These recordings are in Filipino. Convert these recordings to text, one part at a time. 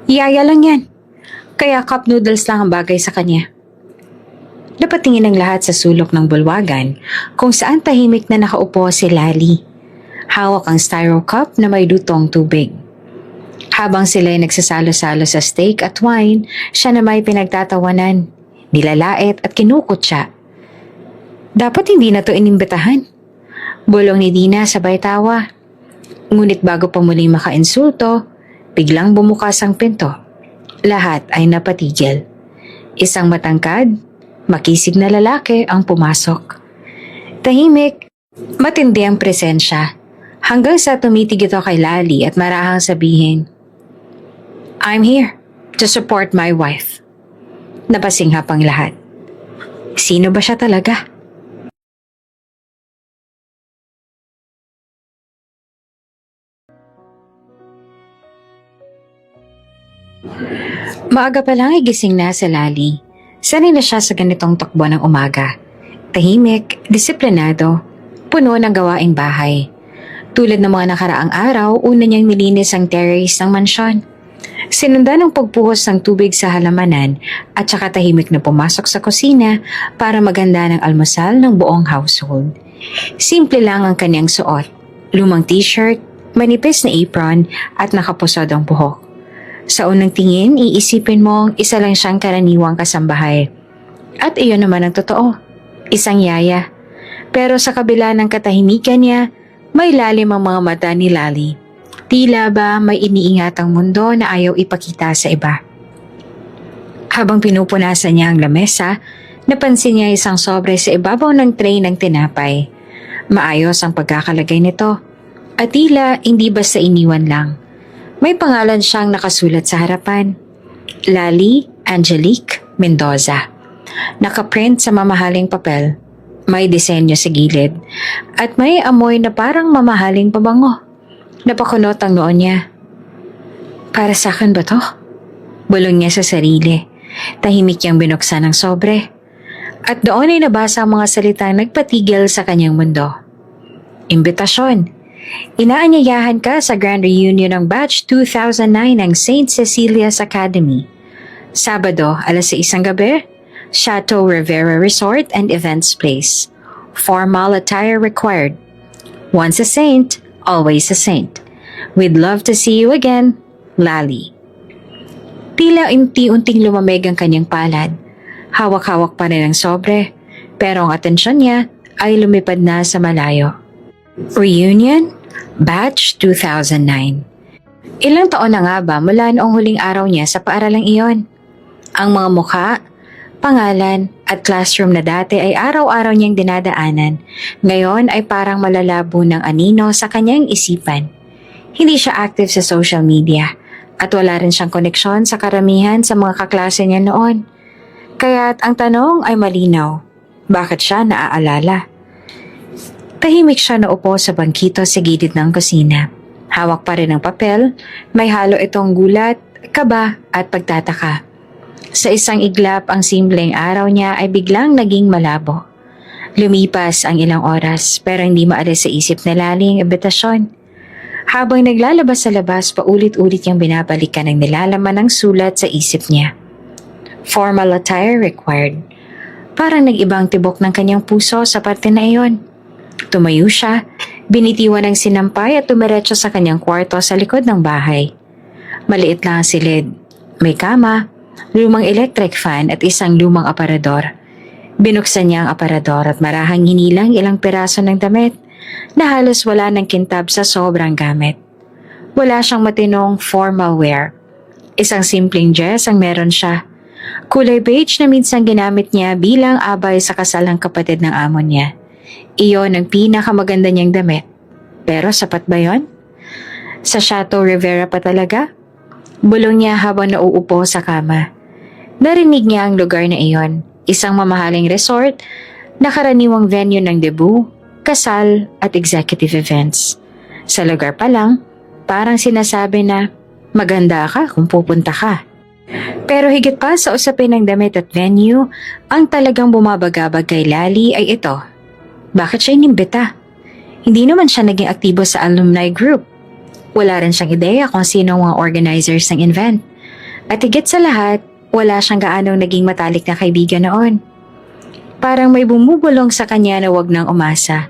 Yaya lang yan. Kaya cup noodles lang ang bagay sa kanya. Napatingin ang lahat sa sulok ng bulwagan kung saan tahimik na nakaupo si Lali. Hawak ang styro cup na may lutong tubig. Habang sila'y nagsasalo-salo sa steak at wine, siya na may pinagtatawanan, nilalait at kinukutsa. Dapat hindi na to inimbitahan. Bulong ni Dina sabay tawa. Ngunit bago pa muling makainsulto, biglang bumukas ang pinto. Lahat ay napatigil. Isang matangkad, makisig na lalaki ang pumasok. Tahimik, matindi ang presensya. Hanggang sa tumitig ito kay Lali at marahang sabihin, "I'm here to support my wife." Napasinghap ang lahat. Sino ba siya talaga? Maaga pa lang ay gising na si Lali. Sanay na siya sa ganitong takbo ng umaga. Tahimik, disiplinado, puno ng gawaing bahay. Tulad ng mga nakaraang araw, una niyang nilinis ang terrace ng mansyon. Sinundan ang pagpuhos ng tubig sa halamanan at saka tahimik na pumasok sa kusina para maganda ng almusal ng buong household. Simple lang ang kanyang suot. Lumang t-shirt, manipis na apron at nakapusod ang buhok. Sa unang tingin, iisipin mong isa lang siyang karaniwang kasambahay. At iyon naman ang totoo. Isang yaya. Pero sa kabila ng katahimikan niya, may lalim ang mga mata ni Lali. Tila ba may iniingatang mundo na ayaw ipakita sa iba. Habang pinupunasan niya ang lamesa, napansin niya isang sobre sa ibabaw ng tray ng tinapay. Maayos ang pagkakalagay nito. At tila hindi basta iniwan lang. May pangalan siyang nakasulat sa harapan. Lali Angelique Mendoza. Nakaprint sa mamahaling papel. May disenyo sa gilid. At may amoy na parang mamahaling pabango. Napakunot ang noon niya. Para sa akin ba to? Bulong niya sa sarili. Tahimik niyang binuksan ang sobre. At doon ay nabasa ang mga salitang nagpatigil sa kanyang mundo. Imbitasyon. Inaanyayahan ka sa Grand Reunion ng Batch 2009 ng St. Cecilia's Academy. Sabado, alas 6 ng gabi, Chateau Rivera Resort and Events Place. Formal attire required. Once a saint, always a saint. We'd love to see you again, Lali. Tila unti-unting lumamig ang kanyang palad. Hawak-hawak pa rin ang sobre, pero ang atensyon niya ay lumipad na sa malayo. Reunion? Batch 2009. Ilang taon na nga ba mula noong huling araw niya sa paaralang iyon? Ang mga mukha, pangalan at classroom na dati ay araw-araw niyang dinadaanan. Ngayon ay parang malalabo ng anino sa kanyang isipan. Hindi siya active sa social media at wala rin siyang koneksyon sa karamihan sa mga kaklase niya noon. Kaya't ang tanong ay malinaw, bakit siya naaalala? Tahimik siya naupo sa bangkito sa gilid ng kusina. Hawak pa rin ang papel, may halo itong gulat, kaba at pagtataka. Sa isang iglap ang simpleng araw niya ay biglang naging malabo. Lumipas ang ilang oras pero hindi maalis sa isip na Lali ang imbitasyon. Habang naglalabas sa labas, paulit-ulit niyang binabalikan ang nilalaman ng sulat sa isip niya. Formal attire required. Parang nag-ibang tibok ng kanyang puso sa parte na iyon. Tumayo siya, binitiwan ng sinampay at tumiretso sa kanyang kwarto sa likod ng bahay. Maliit lang ang silid. May kama, lumang electric fan at isang lumang aparador. Binuksan niya ang aparador at marahang hinilang ilang piraso ng damit na halos wala ng kintab sa sobrang gamit. Wala siyang matinong formal wear. Isang simpleng dress ang meron siya. Kulay beige na minsan ginamit niya bilang abay sa kasal ng kapatid ng amo niya. Iyon ang pinakamaganda niyang damit. Pero sapat ba yon? Sa Chateau Rivera pa talaga? Bulong niya habang nauupo sa kama. Narinig niya ang lugar na iyon. Isang mamahaling resort na karaniwang venue ng debut, kasal at executive events. Sa lugar pa lang, parang sinasabi na maganda ka kung pupunta ka. Pero higit pa sa usapin ng damit at venue, ang talagang bumabagabag kay Lali ay ito. Bakit siya inimbita? Hindi naman siya naging aktibo sa alumni group. Wala rin siyang ideya kung sino ang mga organizers ng event. At higit sa lahat, wala siyang gaanong naging matalik na kaibigan noon. Parang may bumubulong sa kanya na wag nang umasa.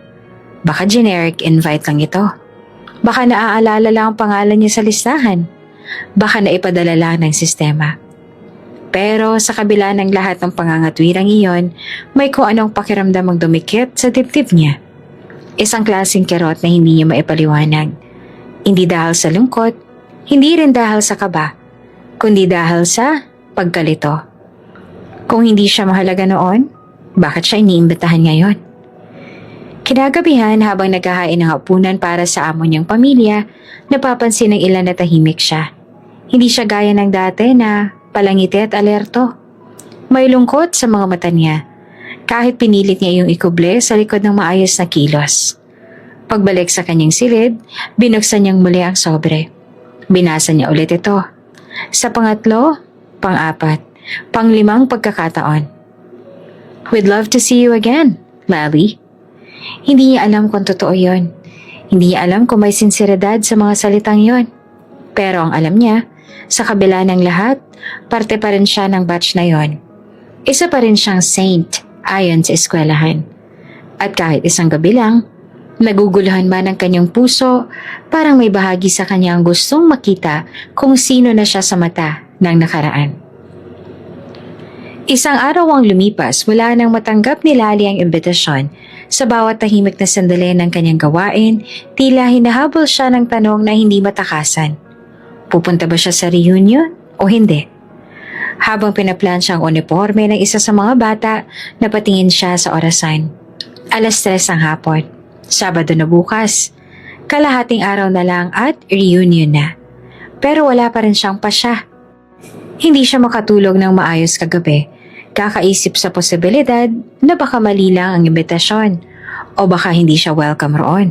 Baka generic invite lang ito. Baka naaalala lang ang pangalan niya sa listahan. Baka naipadala lang ng sistema. Pero sa kabila ng lahat ng pangangatwirang iyon, may kung anong pakiramdam ang dumikit sa dibdib niya. Isang klaseng kerot na hindi niya maipaliwanag. Hindi dahil sa lungkot, hindi rin dahil sa kaba, kundi dahil sa pagkalito. Kung hindi siya mahalaga noon, bakit siya iniimbitahan ngayon? Kinagabihan habang naghahain ng hapunan para sa amo niyang pamilya, napapansin ng ilan na tahimik siya. Hindi siya gaya ng dati na palangiti at alerto. May lungkot sa mga mata niya, kahit pinilit niya yung ikuble sa likod ng maayos na kilos. Pagbalik sa kanyang silid, binuksan niyang muli ang sobre. Binasa niya ulit ito. Sa pangatlo, pang-apat, pang-limang pagkakataon. We'd love to see you again, Lally. Hindi niya alam kung totoo yon. Hindi niya alam kung may sinseridad sa mga salitang yon. Pero ang alam niya, sa kabila ng lahat, parte pa rin siya ng batch na yon. Isa pa rin siyang saint ayon sa eskwelahan. At kahit isang gabi lang, naguguluhan man ang kanyang puso, parang may bahagi sa kanyang gustong makita kung sino na siya sa mata ng nakaraan. Isang araw ang lumipas, wala nang matanggap ni Lally ang imbitasyon. Sa bawat tahimik na sandali ng kanyang gawain, tila hinahabol siya ng tanong na hindi matakasan. Pupunta ba siya sa reunion o hindi? Habang pinaplansya ang uniforme ng isa sa mga bata, napatingin siya sa orasan. 3:00 ang hapon. Sabado na bukas. Kalahating araw na lang at reunion na. Pero wala pa rin siyang pasya. Hindi siya makatulog ng maayos kagabi. Kakaisip sa posibilidad na baka mali lang ang imbitasyon o baka hindi siya welcome roon.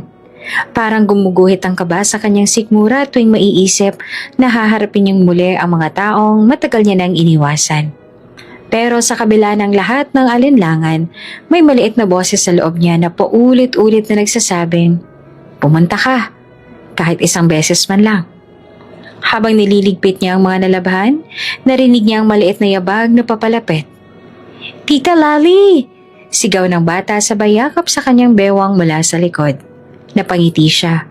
Parang gumuguhit ang kaba sa kanyang sikmura tuwing maiisip na haharapin niyang muli ang mga taong matagal niya nang iniwasan. Pero sa kabila ng lahat ng alinlangan, may maliit na boses sa loob niya na paulit-ulit na nagsasabing, "Pumunta ka, kahit isang beses man lang." Habang nililigpit niya ang mga nalabhan, narinig niya ang maliit na yabag na papalapit. "Tita Lally!" Sigaw ng bata sabay yakap sa kanyang bewang mula sa likod. Napangiti siya.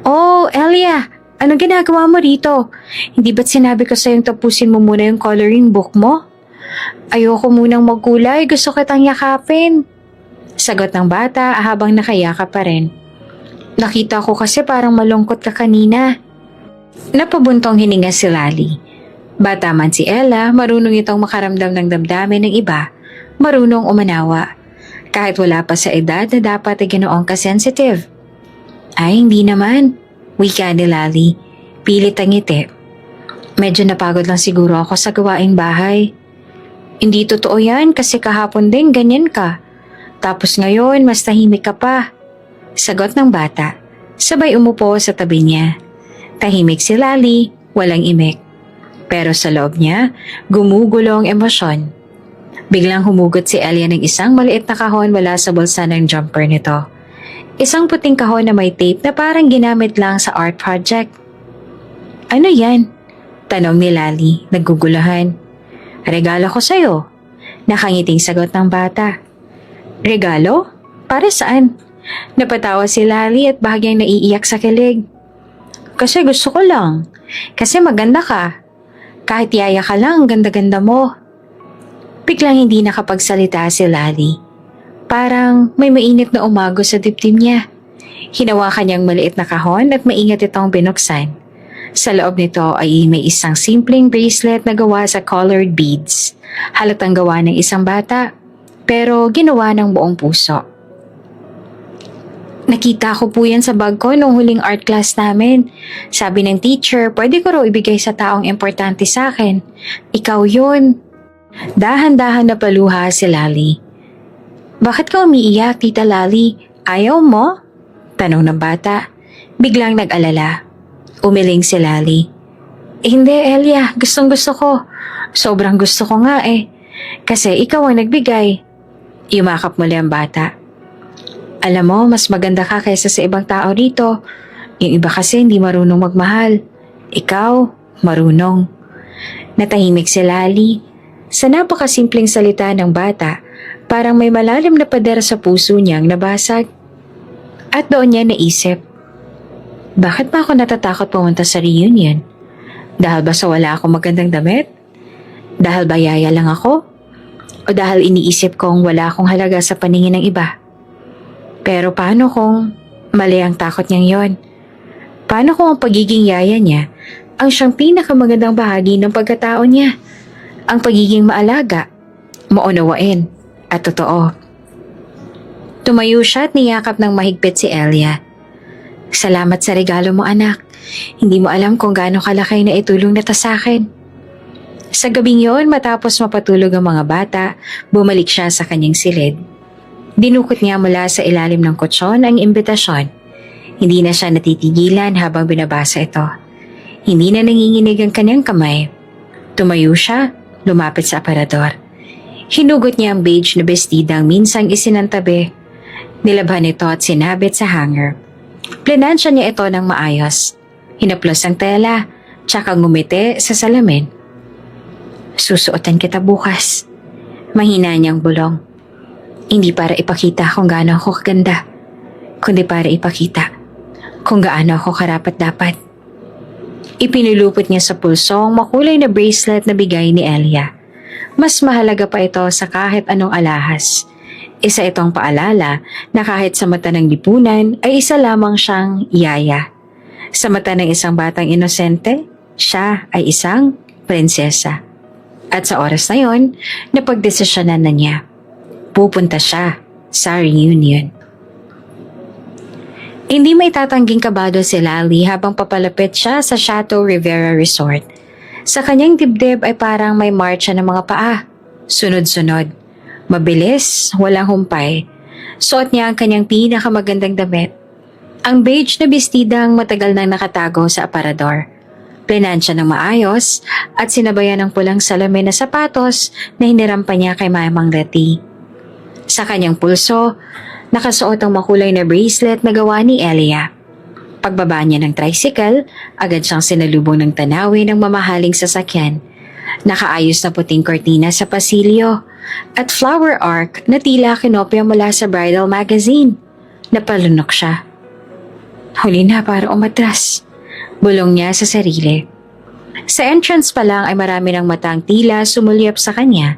"Oh, Elia! Anong ginagawa mo rito? Hindi ba't sinabi ko sa'yong tapusin mo muna yung coloring book mo?" "Ayoko munang magkulay, gusto kitang yakapin." Sagot ng bata habang nakayakap pa rin. "Nakita ko kasi parang malungkot ka kanina." Napabuntong hininga si Lally. Bata man si Ella, marunong itong makaramdam ng damdamin ng iba, marunong umanawa. Kahit wala pa sa edad na dapat ay ganoong ka-sensitive. "Ay, hindi naman," wika ni Lally. Pilit ang ngiti. "Medyo napagod lang siguro ako sa gawaing bahay." "Hindi totoo yan kasi kahapon din ganyan ka. Tapos ngayon mas tahimik ka pa." Sagot ng bata. Sabay umupo sa tabi niya. Tahimik si Lally, walang imik. Pero sa loob niya, gumugulo ang emosyon. Biglang humugot si Elia ng isang maliit na kahon mula sa bulsa ng jumper nito. Isang puting kahon na may tape na parang ginamit lang sa art project. "Ano yan?" tanong ni Lally, nagguguluhan. "Regalo ko sa'yo." Nakangiting sagot ng bata. "Regalo? Para saan?" Napatawa si Lally at bahagyang naiiyak sa kilig. "Kasi gusto ko lang. Kasi maganda ka. Kahit yaya ka lang, ganda-ganda mo." Biglang hindi nakapagsalita si Lally. Parang may mainit na umago sa dibdib niya. Hinawakan niyang maliit na kahon at maingat itong binuksan. Sa loob nito ay may isang simpleng bracelet na gawa sa colored beads. Halatang gawa ng isang bata, pero ginawa ng buong puso. "Nakita ko po yan sa bag ko nung huling art class namin. Sabi ng teacher, pwede ko raw ibigay sa taong importante sa akin. Ikaw yun." Dahan-dahan na paluha si Lally. "Bakit ka umiiyak, Tita Lally? Ayaw mo?" tanong ng bata. Biglang nag-alala. Umiling si Lally. Hindi, Elia. Gustong gusto ko. Sobrang gusto ko nga eh. Kasi ikaw ang nagbigay." Yumakap muli ang bata. "Alam mo, mas maganda ka kaysa sa ibang tao rito. Yung iba kasi hindi marunong magmahal. Ikaw, marunong. Natahimik si Lali. Sa napakasimpleng salita ng bata, parang may malalim na pader sa puso niyang nabasag. At doon niya naisip, bakit ba ako natatakot pumunta sa reunion? Dahil ba sa wala akong magandang damit? Dahil ba yaya lang ako? O dahil iniisip kong wala akong halaga sa paningin ng iba? Pero paano kung mali ang takot niyang yon? Paano kung ang pagiging yaya niya ang siyang pinakamagandang bahagi ng pagkatao niya? Ang pagiging maalaga, maunawain, at totoo. Tumayo siya at niyakap ng mahigpit si Elia. Salamat sa regalo mo, anak. Hindi mo alam kung gaano kalaki na itulong nito sa akin. Sa gabing yon, matapos mapatulog ang mga bata, bumalik siya sa kanyang silid. Dinukot niya mula sa ilalim ng kutsyon ang imbitasyon. Hindi na siya natitigilan habang binabasa ito. Hindi na nanginginig ang kanyang kamay. Tumayo siya, lumapit sa aparador. Hinugot niya ang beige na bestidang minsang isinantabi. Nilabhan ito at sinabit sa hanger. Plinansya niya ito ng maayos. Hinaplos ang tela, tsaka ngumiti sa salamin. Susuotan kita bukas. Mahina niyang bulong. Hindi para ipakita kung gaano ako kaganda, kundi para ipakita kung gaano ako karapat-dapat. Ipinulupot niya sa pulso ang makulay na bracelet na bigay ni Elia. Mas mahalaga pa ito sa kahit anong alahas. Isa itong paalala na kahit sa mata ng lipunan ay isa lamang siyang yaya. Sa mata ng isang batang inosente, siya ay isang prinsesa. At sa oras na yon, napagdesisyonan na niya. Pupunta siya sa reunion. Hindi may tatangging kabado si Lali habang papalapit siya sa Chateau Rivera Resort. Sa kanyang dibdib ay parang may marcha ng mga paa. Sunod-sunod. Mabilis, walang humpay. Suot niya ang kanyang pinakamagandang damit. Ang beige na bestidang matagal nang nakatago sa aparador. Plinansya ng maayos at sinabayan ng pulang salamin na sapatos na hinirampa niya kay Mamang Leti. Sa kanyang pulso, nakasuot ang makulay na bracelet na gawa ni Elia. Pagbaba niya ng tricycle, agad siyang sinalubong ng tanawin ng mamahaling sasakyan. Nakaayos na puting kortina sa pasilyo at flower arc na tila kinopya mula sa bridal magazine. Napalunok siya. Huli na para umatras. Bulong niya sa sarili. Sa entrance pa lang ay marami ng matang tila sumulyap sa kanya.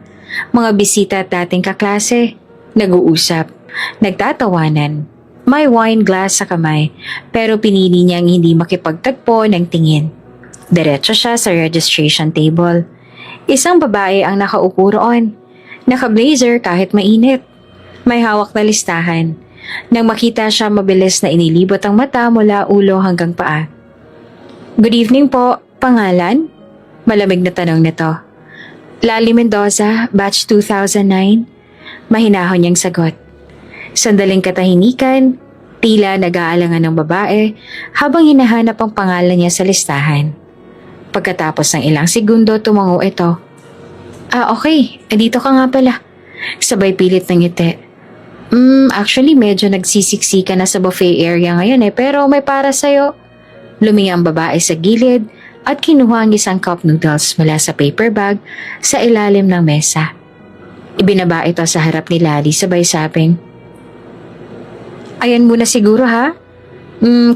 Mga bisita at dating kaklase. Nag-uusap. Nagtatawanan. May wine glass sa kamay pero pinili niyang hindi makipagtagpo ng tingin. Diretso siya sa registration table. Isang babae ang nakaupo roon. Naka-blazer kahit mainit. May hawak na listahan. Nang makita siya, mabilis na inilibot ang mata mula ulo hanggang paa. Good evening po. Pangalan? Malamig na tanong nito. Lali Mendoza, batch 2009. Mahinahon niyang sagot. Sandaling katahimikan, tila nag-aalangan ng babae habang hinahanap ang pangalan niya sa listahan. Pagkatapos ng ilang segundo, tumango ito. Okay. Dito ka nga pala. Sabay pilit ng ngiti. Actually medyo nagsisiksika na sa buffet area ngayon pero may para sa'yo. Luminga ang babae sa gilid at kinuha ang isang cup noodles mula sa paper bag sa ilalim ng mesa. Ibinaba ito sa harap ni Lali sabay sabing, ayan muna siguro ha?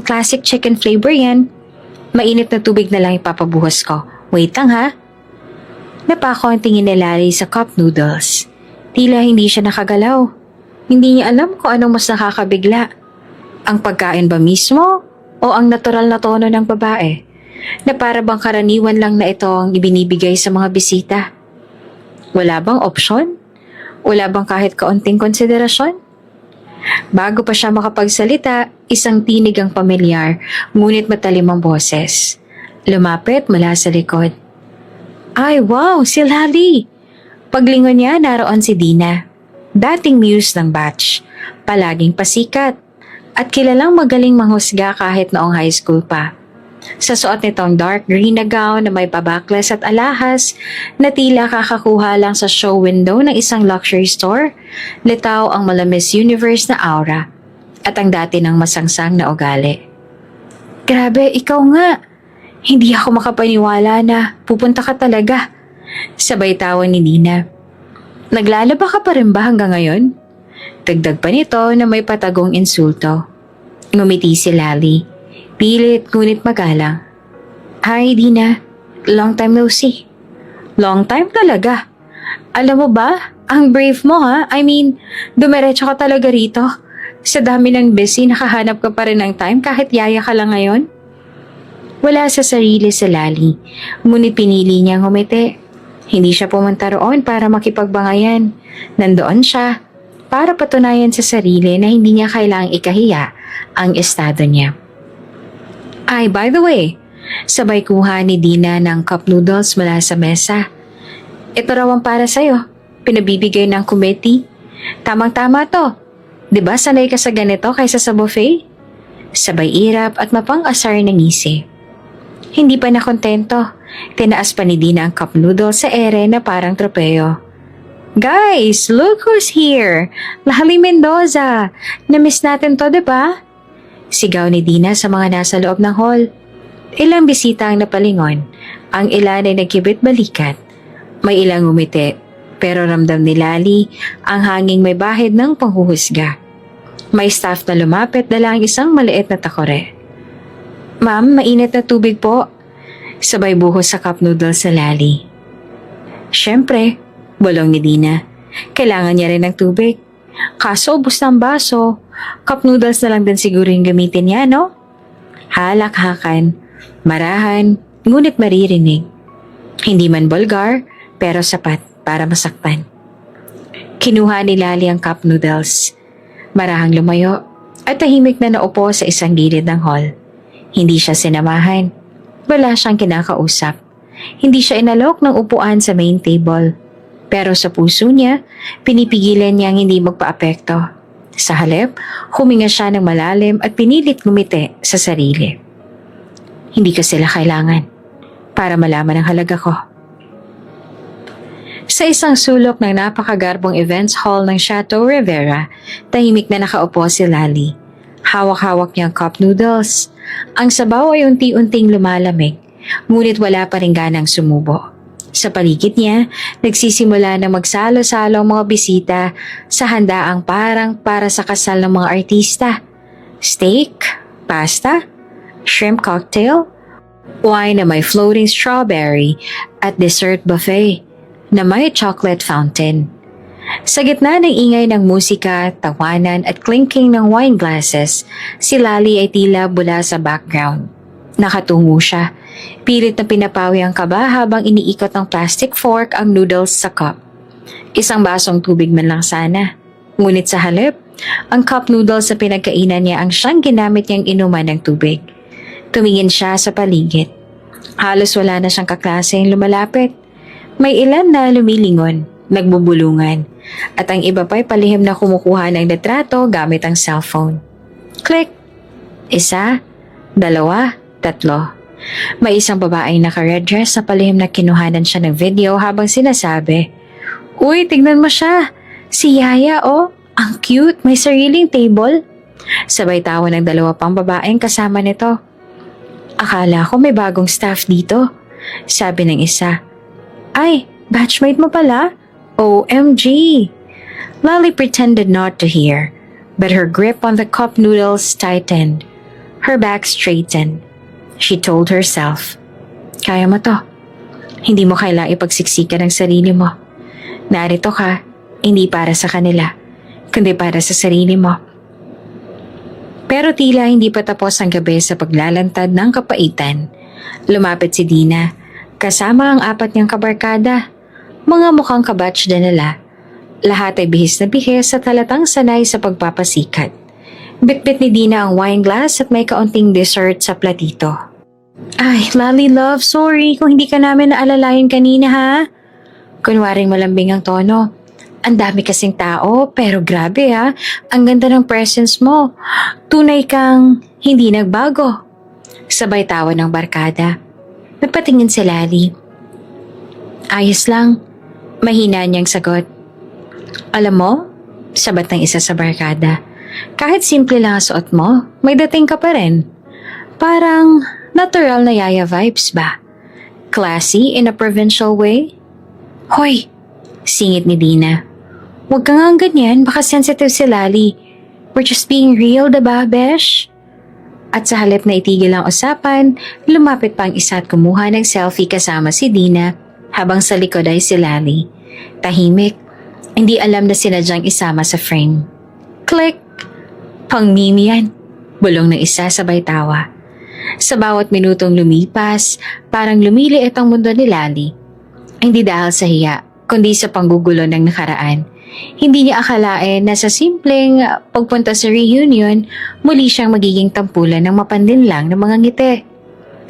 Classic chicken flavor yan. Mainit na tubig na lang ipapabuhos ko. Wait lang ha? Napako ang tingin ni Lali sa cup noodles. Tila hindi siya nakagalaw. Hindi niya alam kung anong mas nakakabigla. Ang pagkain ba mismo o ang natural na tono ng babae? Na para bang karaniwan lang na ito ang ibinibigay sa mga bisita? Wala bang opsyon? Wala bang kahit kaunting konsiderasyon? Bago pa siya makapagsalita, isang tinig ang pamilyar, ngunit matalim ang boses. Lumapit mula sa likod. Ay wow, si Lali! Paglingon niya, naroon si Dina. Dating muse ng batch, palaging pasikat, at kilalang magaling manghusga kahit noong high school pa. Sa suot nitong dark green na gown na may pabakles at alahas na tila kakakuha lang sa show window ng isang luxury store, litaw ang mala Miss Universe na aura at ang dati ng masangsang na ugali. Grabe, ikaw nga. Hindi ako makapaniwala na pupunta ka talaga. Sabay tawa ni Dina. Naglalaba ka pa rin ba hanggang ngayon? Dagdag pa nito na may patagong insulto. Ngumiti si Lali. Pilit ngunit magalang. Hi Dina, long time no see. Long time talaga. Alam mo ba, ang brave mo ha? I mean, dumiretso ka talaga rito. Sa dami ng busy, nakahanap ka pa rin ng time kahit yaya ka lang ngayon. Wala sa sarili si Lali, ngunit pinili niyang humiti. Hindi siya pumunta roon para makipagbangayan. Nandoon siya para patunayan sa sarili na hindi niya kailangang ikahiya ang estado niya. Ay, by the way, sabay kuha ni Dina ng cup noodles mula sa mesa. Ito raw ang para sa'yo, pinabibigay ng committee. Tamang-tama to. 'Di ba sanay ka sa ganito kaysa sa buffet? Sabay irap at mapang-asar na ngisi. Hindi pa nakontento. Tinaas pa ni Dina ang cup noodle sa ere na parang tropeo. Guys, look who's here! Lali Mendoza! Namiss natin to, 'di ba? Sigaw ni Dina sa mga nasa loob ng hall. Ilang bisita ang napalingon. Ang ilan ay nagkibit balikat. May ilang umiti, pero ramdam ni Lali ang hanging may bahid ng panghuhusga. May staff na lumapit dala ang isang maliit na takore. Ma'am, mainit na tubig po. Sabay buhos sa cup noodles sa Lali. Siyempre, bulong ni Dina. Kailangan niya rin ng tubig. Kaso ubos ng baso. Cup noodles na lang din siguro yung gamitin niya, no? Halak-hakan, marahan, ngunit maririnig. Hindi man bulgar, pero sapat para masaktan. Kinuha ni Lali ang cup noodles. Marahang lumayo at tahimik na naupo sa isang gilid ng hall. Hindi siya sinamahan. Wala siyang kinakausap. Hindi siya inalok ng upuan sa main table. Pero sa puso niya, pinipigilan niyang hindi magpaapekto. Sa halip, huminga siya ng malalim at pinilit ngumiti sa sarili. Hindi ko sila kailangan para malaman ang halaga ko. Sa isang sulok ng napakagarbong events hall ng Chateau Rivera, tahimik na nakaupo si Lali. Hawak-hawak niya ang cup noodles. Ang sabaw ay unti-unting lumalamig, ngunit wala pa rin ganang sumubo. Sa paligid niya, nagsisimula na magsalo-salo ang mga bisita sa handaang parang para sa kasal ng mga artista. Steak, pasta, shrimp cocktail, wine na may floating strawberry at dessert buffet na may chocolate fountain. Sa gitna ng ingay ng musika, tawanan at clinking ng wine glasses, si Lali ay tila bula sa background. Nakatungo siya. Pilit na pinapawi ang kaba habang iniikot ng plastic fork ang noodles sa cup. Isang basong tubig man lang sana. Ngunit sa halip, ang cup noodles sa pinagkainan niya ang siyang ginamit niyang inuman ng tubig. Tumingin siya sa paligid. Halos wala na siyang kaklaseng lumalapit. May ilan na lumilingon, nagbubulungan, at ang iba pa'y palihim na kumukuha ng litrato gamit ang cellphone. Click! Isa, dalawa, tatlo. May isang babaeng naka-red dress na palihim na kinuhanan siya ng video habang sinasabi, Uy, tignan mo siya! Si Yaya, oh! Ang cute! May sariling table! Sabay tawa ng dalawa pang babaeng kasama nito. Akala ko may bagong staff dito. Sabi ng isa, Ay, batchmate mo pala? OMG! Lali pretended not to hear, but her grip on the cup noodles tightened. Her back straightened. She told herself, Kaya mo to. Hindi mo kailangang ipagsiksikan ang sarili mo. Narito ka, hindi para sa kanila, kundi para sa sarili mo. Pero tila hindi pa tapos ang gabi sa paglalantad ng kapaitan. Lumapit si Dina, kasama ang 4 niyang kabarkada. Mga mukhang kabatch din nila. Lahat ay bihis na bihis at halatang sanay sa pagpapasikat. Bitbit ni Dina ang wine glass at may kaunting dessert sa platito. Ay, Lali love, sorry kung hindi ka namin naalalayan kanina ha. Kunwaring malambing ang tono. Ang dami kasing tao, pero grabe ha. Ang ganda ng presence mo. Tunay kang hindi nagbago. Sabay tawa ng barkada. Nagpatingin si Lali. Ayos lang. Mahina niyang sagot. Alam mo, sabat ng isa sa barkada, kahit simple lang ang suot mo, may dating ka pa rin. Parang natural na yaya vibes ba? Classy in a provincial way? Hoy! Singit ni Dina. Huwag ka nga ganyan, baka sensitive si Lali. We're just being real, diba, besh? At sa halip na itigil ang usapan, lumapit pa ang isa at kumuha ng selfie kasama si Dina habang sa likod ay si Lali. Tahimik, hindi alam na sinadyang isama sa frame. Click! Pang-meme yan. Bulong ng isa sabay tawa. Sa bawat minutong lumipas, parang lumiliit ang mundo ni Lali. Hindi dahil sa hiya, kundi sa panggugulo ng nakaraan. Hindi niya akalain na sa simpleng pagpunta sa reunion, muli siyang magiging tampulan ng mapanlinlang ng mga ngiti.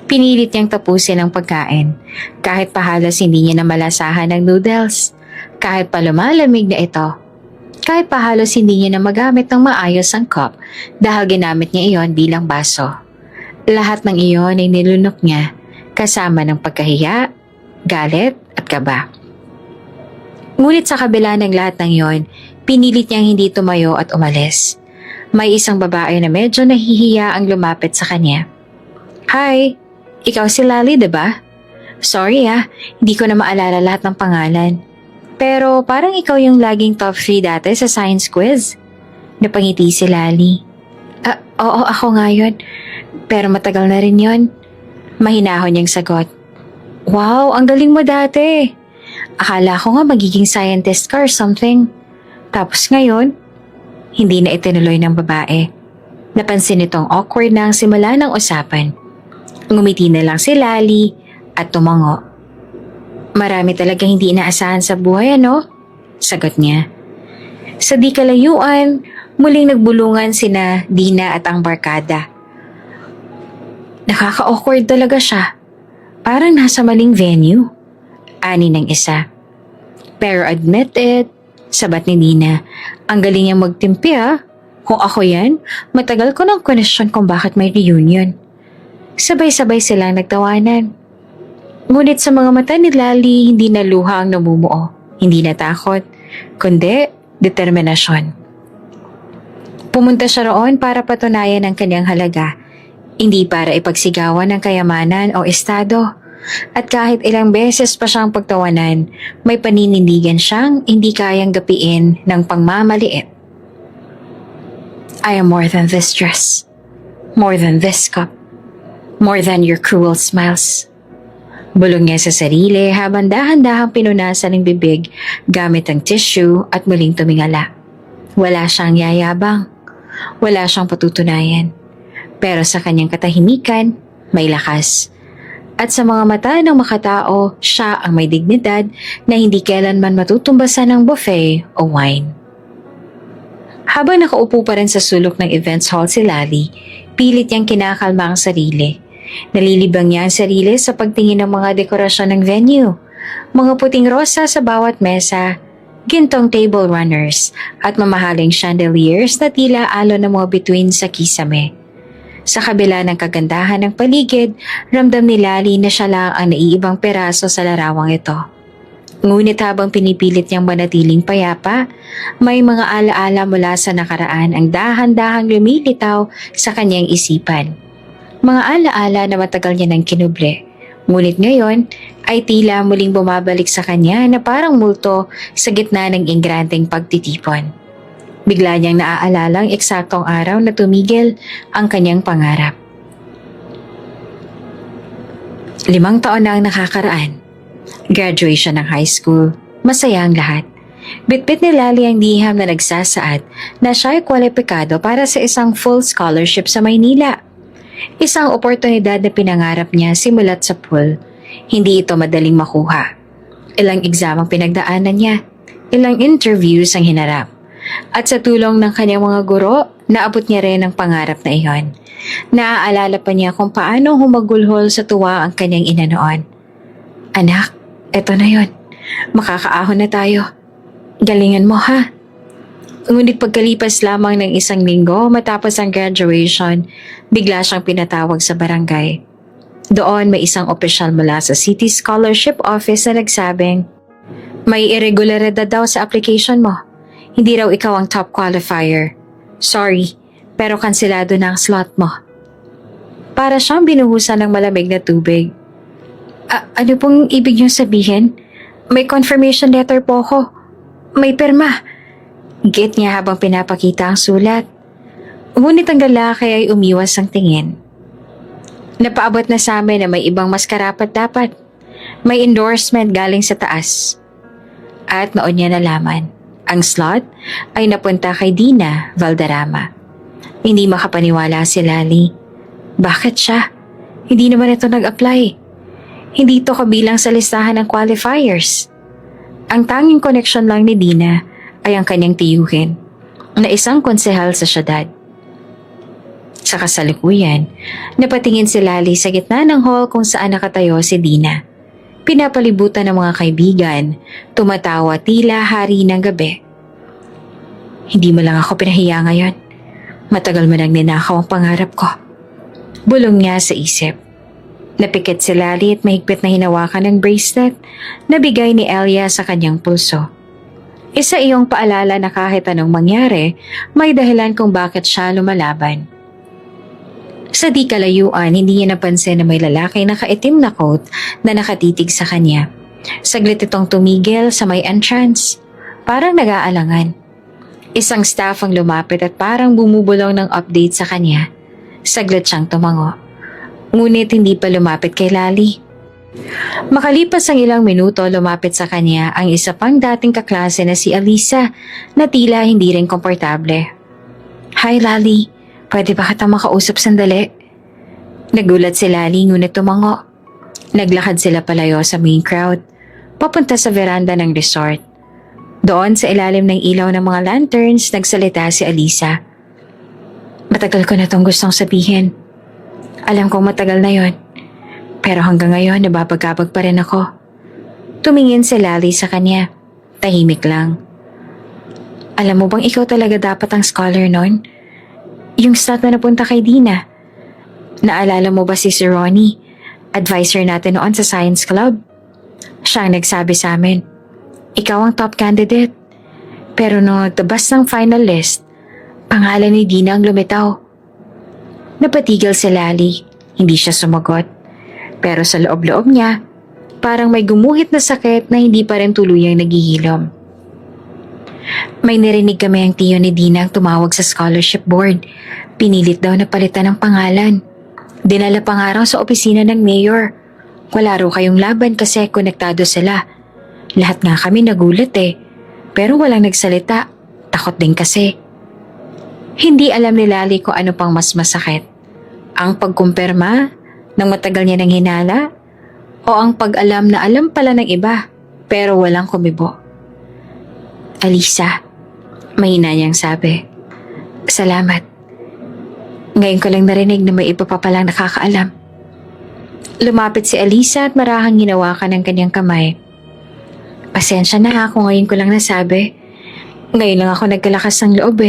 Pinilit niyang tapusin ang pagkain, kahit pa halos hindi niya namalasahan ng noodles, kahit pa lumalamig na ito, kahit pa halos hindi niya na magamit ng maayos ang cup dahil ginamit niya iyon bilang baso. Lahat ng iyon ay nilunok niya, kasama ng pagkahiya, galit at kaba. Ngunit sa kabila ng lahat ng iyon, pinilit niyang hindi tumayo at umalis. May isang babae na medyo nahihiya ang lumapit sa kanya. Hi, ikaw si Lali, diba? Sorry hindi ko na maalala lahat ng pangalan. Pero parang ikaw yung laging top 3 dati sa science quiz. Napangiti si Lali. Oo, ako nga yun. Pero matagal na rin yun. Mahinahon niyang sagot. Wow, ang galing mo dati. Akala ko nga magiging scientist ka or something. Tapos ngayon, hindi na itinuloy ng babae. Napansin nitong awkward na ang simula ng usapan. Ngumiti na lang si Lali at tumango. Marami talaga hindi inaasahan sa buhay, ano? Sagot niya. Sa di kalayuan, muling nagbulungan sina Dina at ang barkada. Nakaka-awkward talaga siya. Parang nasa maling venue. Ani ng isa. Pero admit it, sabat ni Dina. Ang galing niyang magtimpi Kung ako yan, matagal ko nang question kung bakit may reunion. Sabay-sabay silang nagtawanan. Ngunit sa mga mata ni Lali, hindi na luha ang namumuo. Hindi na takot, kundi determinasyon. Pumunta siya roon para patunayan ang kanyang halaga, hindi para ipagsigawan ng kayamanan o estado. At kahit ilang beses pa siyang pagtawanan, may paninindigan siyang hindi kayang gapiin ng pangmamaliit. I am more than this dress, more than this cup, more than your cruel smiles. Bulong niya sa sarili habang dahan-dahang pinunasan ng bibig gamit ang tissue at muling tumingala. Wala siyang yayabang, wala siyang patutunayan. Pero sa kanyang katahimikan, may lakas. At sa mga mata ng makatao, siya ang may dignidad na hindi kailanman matutumbasan ng buffet o wine. Habang nakaupo pa rin sa sulok ng events hall si Lali, pilit niyang kinakalma ang sarili. Nalilibang niya ang sarili sa pagtingin ng mga dekorasyon ng venue. Mga puting rosa sa bawat mesa, gintong table runners, at mamahaling chandeliers na tila alon ng mga bituin sa kisame. Sa kabila ng kagandahan ng paligid, ramdam ni Lali na siya lang ang naiibang peraso sa larawang ito. Ngunit habang pinipilit niyang manatiling payapa, may mga alaala mula sa nakaraan ang dahan-dahang lumilitaw sa kanyang isipan. Mga alaala na matagal niya nang kinuble. Ngunit ngayon ay tila muling bumabalik sa kanya na parang multo sa gitna ng ingrandeng pagtitipon. Bigla niyang naaalala ang eksaktong araw na tumigil ang kanyang pangarap. 5 taon na ang nakakaraan. Graduation ng high school. Masaya ang lahat. Bitbit ni Lali ang liham na nagsasaad na siya ay kwalipikado para sa isang full scholarship sa Maynila. Isang oportunidad na pinangarap niya simulat sa pool. Hindi ito madaling makuha. Ilang exam ang pinagdaanan niya. Ilang interviews ang hinarap. At sa tulong ng kanyang mga guro, naabot niya rin ang pangarap na iyon. Naaalala pa niya kung paano humagulhol sa tuwa ang kanyang ina noon. Anak, eto na yon. Makakaahon na tayo. Galingan mo ha. Ngunit pagkalipas lamang ng 1 linggo matapos ang graduation, bigla siyang pinatawag sa barangay. Doon may isang opisyal mula sa City Scholarship Office na nagsabing, may irregularidad daw sa application mo. Hindi raw ikaw ang top qualifier. Sorry, pero kanselado na ang slot mo. Para siyang binuhusan ng malamig na tubig. Ano pong ibig niyong sabihin? May confirmation letter po ako. May pirma. Git niya habang pinapakita ang sulat. Ngunit ang lalaki ay umiwas ang tingin. Napaabot na sa amin na may ibang mas karapat-dapat. May endorsement galing sa taas. At noon niya nalaman, ang slot ay napunta kay Dina Valderrama. Hindi makapaniwala si Lali. Bakit siya? Hindi naman ito nag-apply. Hindi ito kabilang sa listahan ng qualifiers. Ang tanging connection lang ni Dina ay ang kanyang tiyuhin na isang konsehal sa syudad. Sa kasalukuyan, napatingin si Lali sa gitna ng hall kung saan nakatayo si Dina. Pinapalibutan ng mga kaibigan, tumatawa tila hari ng gabi. Hindi mo lang ako pinahiya ngayon. Matagal mo nang ninakaw ang pangarap ko. Bulong niya sa isip. Napikit si Lali at mahigpit na hinawakan ng bracelet na bigay ni Elia sa kanyang pulso. Isa iyong paalala na kahit anong mangyari, may dahilan kung bakit siya lumalaban. Sa di kalayuan, hindi niya napansin na may lalaki na nakaitim na coat na nakatitig sa kanya. Saglit itong tumigil sa may entrance, parang nag-aalangan. Isang staff ang lumapit at parang bumubulong ng update sa kanya. Saglit siyang tumango. Ngunit hindi pa lumapit kay Lali. Makalipas ang ilang minuto, lumapit sa kanya ang isa pang dating kaklase na si Alisa na tila hindi rin komportable. Hi Lali, pwede ba kita makausap sandali? Nagulat si Lali ngunit tumango. Naglakad sila palayo sa main crowd, papunta sa veranda ng resort. Doon sa ilalim ng ilaw ng mga lanterns, nagsalita si Alisa. Matagal ko na itong gustong sabihin. Alam kong matagal na yon. Pero hanggang ngayon, nababagabag pa rin ako. Tumingin si Lali sa kanya. Tahimik lang. Alam mo bang ikaw talaga dapat ang scholar nun? Yung slot na napunta kay Dina. Naalala mo ba si Sir Ronnie? Advisor natin noon sa science club. Siya ang nagsabi sa amin. Ikaw ang top candidate. Pero nung nagtabas ng final list, pangalan ni Dina ang lumitaw. Napatigil si Lali. Hindi siya sumagot. Pero sa loob-loob niya, parang may gumuhit na sakit na hindi pa rin tuluyang naghihilom. May narinig kami ang tiyo ni Dina ang tumawag sa scholarship board. Pinilit daw na palitan ng pangalan. Dinala pa nga raw sa opisina ng mayor. Wala raw kayong laban kasi konektado sila. Lahat nga kami nagulat Pero walang nagsalita. Takot din kasi. Hindi alam ni Lali kung ano pang mas masakit. Ang pagkumpirma ng matagal niya ng hinala o ang pag-alam na alam pala ng iba pero walang kumibo. Alisa, mahina niyang sabi. Salamat. Ngayon ko lang narinig na may iba pa palang nakakaalam. Lumapit si Alisa at marahang hinawakan ng kanyang kamay. Pasensya na kung ngayon ko lang nasabi. Ngayon lang ako nagkalakas ng loob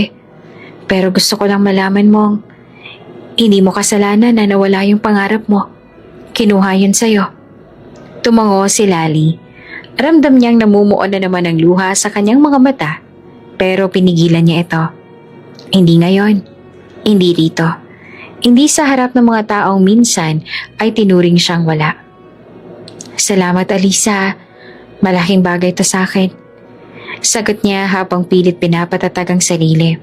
Pero gusto ko lang malaman mong hindi mo kasalanan na nawala yung pangarap mo. Kinuha yun sa'yo. Tumango si Lali. Ramdam niyang namumuon na naman ang luha sa kanyang mga mata. Pero pinigilan niya ito. Hindi ngayon. Hindi rito. Hindi sa harap ng mga taong minsan ay tinuring siyang wala. Salamat Alisa. Malaking bagay to sa akin. Sagot niya habang pilit pinapatatag ang sarili.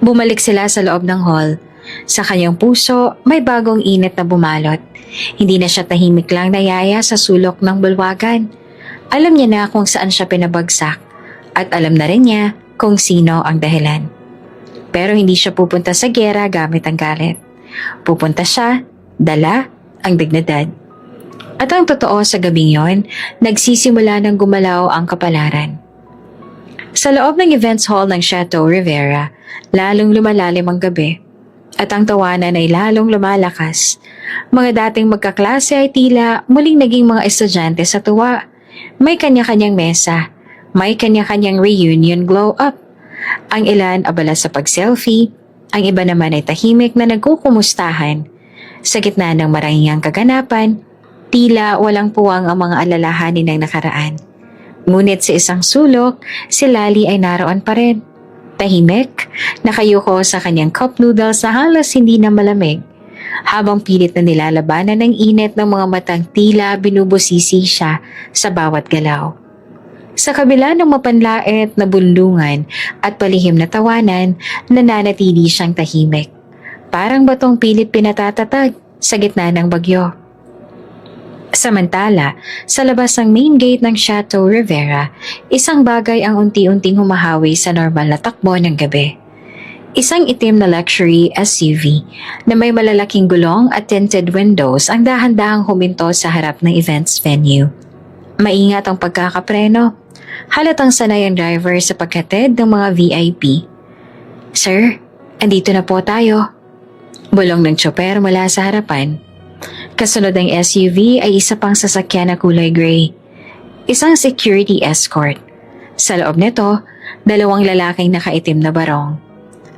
Bumalik sila sa loob ng hall. Sa kanyang puso, may bagong init na bumalot. Hindi na siya tahimik lang nayaya sa sulok ng bulwagan. Alam niya na kung saan siya pinabagsak at alam na rin niya kung sino ang dahilan. Pero hindi siya pupunta sa gera gamit ang galit. Pupunta siya, dala ang dignidad. At ang totoo sa gabing yon, nagsisimula ng gumalaw ang kapalaran. Sa loob ng events hall ng Chateau Rivera, lalong lumalalim ang gabi. At ang tawanan ay lalong lumalakas. Mga dating magkaklase ay tila muling naging mga estudyante sa tuwa. May kanya-kanyang mesa. May kanya-kanyang reunion glow up. Ang ilan abala sa pag-selfie. Ang iba naman ay tahimik na nagkukumustahan. Sa gitna ng marangyang kaganapan, tila walang puwang ang mga alalahanin ng nakaraan. Ngunit sa isang sulok, si Lali ay naroon pa rin. Tahimik, nakayuko sa kanyang cup noodles na halos hindi na malamig. habang pilit na nilalabanan ng init ng mga matang tila binubusisi siya sa bawat galaw. Sa kabila ng mapanlait na bulungan at palihim na tawanan, nananatili siyang tahimik. Parang batong pilit pinatatatag sa gitna ng bagyo. Samantala, sa labas ng main gate ng Chateau Rivera, isang bagay ang unti-unting humahawi sa normal na takbo ng gabi. Isang itim na luxury SUV na may malalaking gulong at tinted windows ang dahan-dahang huminto sa harap ng events venue. Maingat ang pagkakapreno. Halatang sanay ang driver sa paghatid ng mga VIP. "Sir, andito na po tayo." Bulong ng tsoper mula sa harapan. Kasunod ng SUV ay isa pang sasakyan na kulay gray. Isang security escort. Sa loob nito, 2 lalaking nakaitim na barong.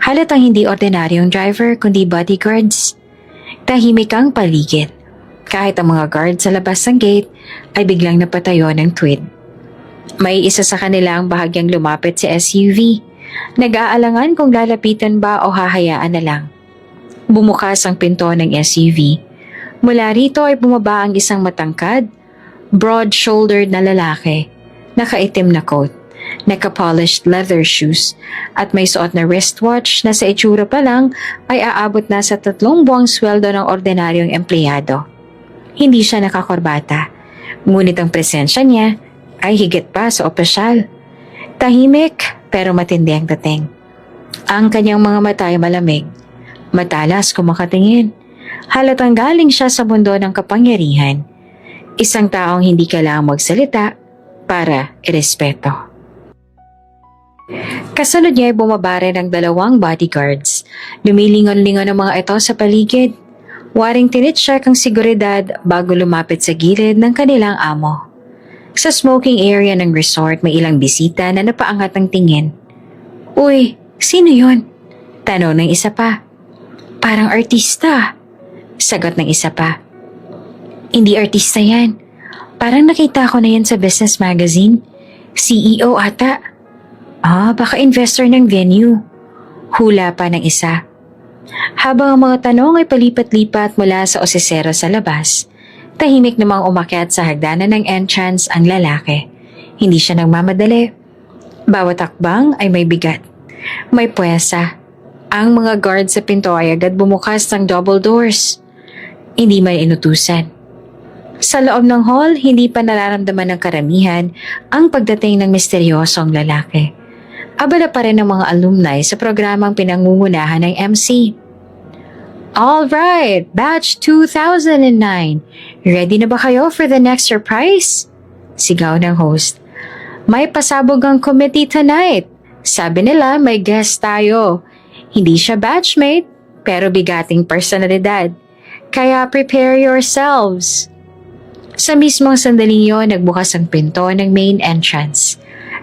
Halatang hindi ordinaryong driver kundi bodyguards. Tahimik ang paligid. Kahit ang mga guard sa labas ng gate ay biglang napatayo ng tweed. May isa sa kanila ang bahagyang lumapit sa SUV. Nag-aalangan kung lalapitan ba o hahayaan na lang. Bumukas ang pinto ng SUV. Mula rito ay bumaba ang isang matangkad, broad-shouldered na lalaki, nakaitim na coat, naka-polished leather shoes, at may suot na wristwatch na sa itsura pa lang ay aabot na sa 3 buwang sweldo ng ordinaryong empleyado. Hindi siya nakakorbata, ngunit ang presensya niya ay higit pa sa opisyal. Tahimik pero matindi ang dating. Ang kanyang mga mata ay malamig, matalas kung makatingin. Halatang galing siya sa mundo ng kapangyarihan. Isang taong hindi kailangang magsalita para irespeto. Kasunod niya ay bumaba rin ang 2 bodyguards. Lumilingon-lingon ang mga ito sa paligid. Waring tinitcheck ang seguridad bago lumapit sa gilid ng kanilang amo. Sa smoking area ng resort may ilang bisita na napaangat ng tingin. "Uy, sino yun?" tanong ng isa pa. "Parang artista," sagot ng isa pa. "Hindi artista yan. Parang nakita ko na yan sa business magazine. CEO ata." Baka investor ng venue." Hula pa ng isa. Habang ang mga tanong ay palipat-lipat mula sa osisero sa labas, tahimik namang umakyat sa hagdanan ng entrance ang lalaki. Hindi siya nagmamadali. Bawat akbang ay may bigat. May puwersa. Ang mga guard sa pinto ay agad bumukas ng double doors. Hindi may inutusan. Sa loob ng hall, hindi pa nararamdaman ng karamihan ang pagdating ng misteryosong lalaki. Abala pa rin ang mga alumni sa programang pinangungunahan ng MC. "All right, batch 2009. Ready na ba kayo for the next surprise?" Sigaw ng host. "May pasabog ang committee tonight. Sabi nila may guest tayo. Hindi siya batchmate, pero bigating personalidad. Kaya prepare yourselves." Sa mismong sandaling yon, nagbukas ang pinto ng main entrance.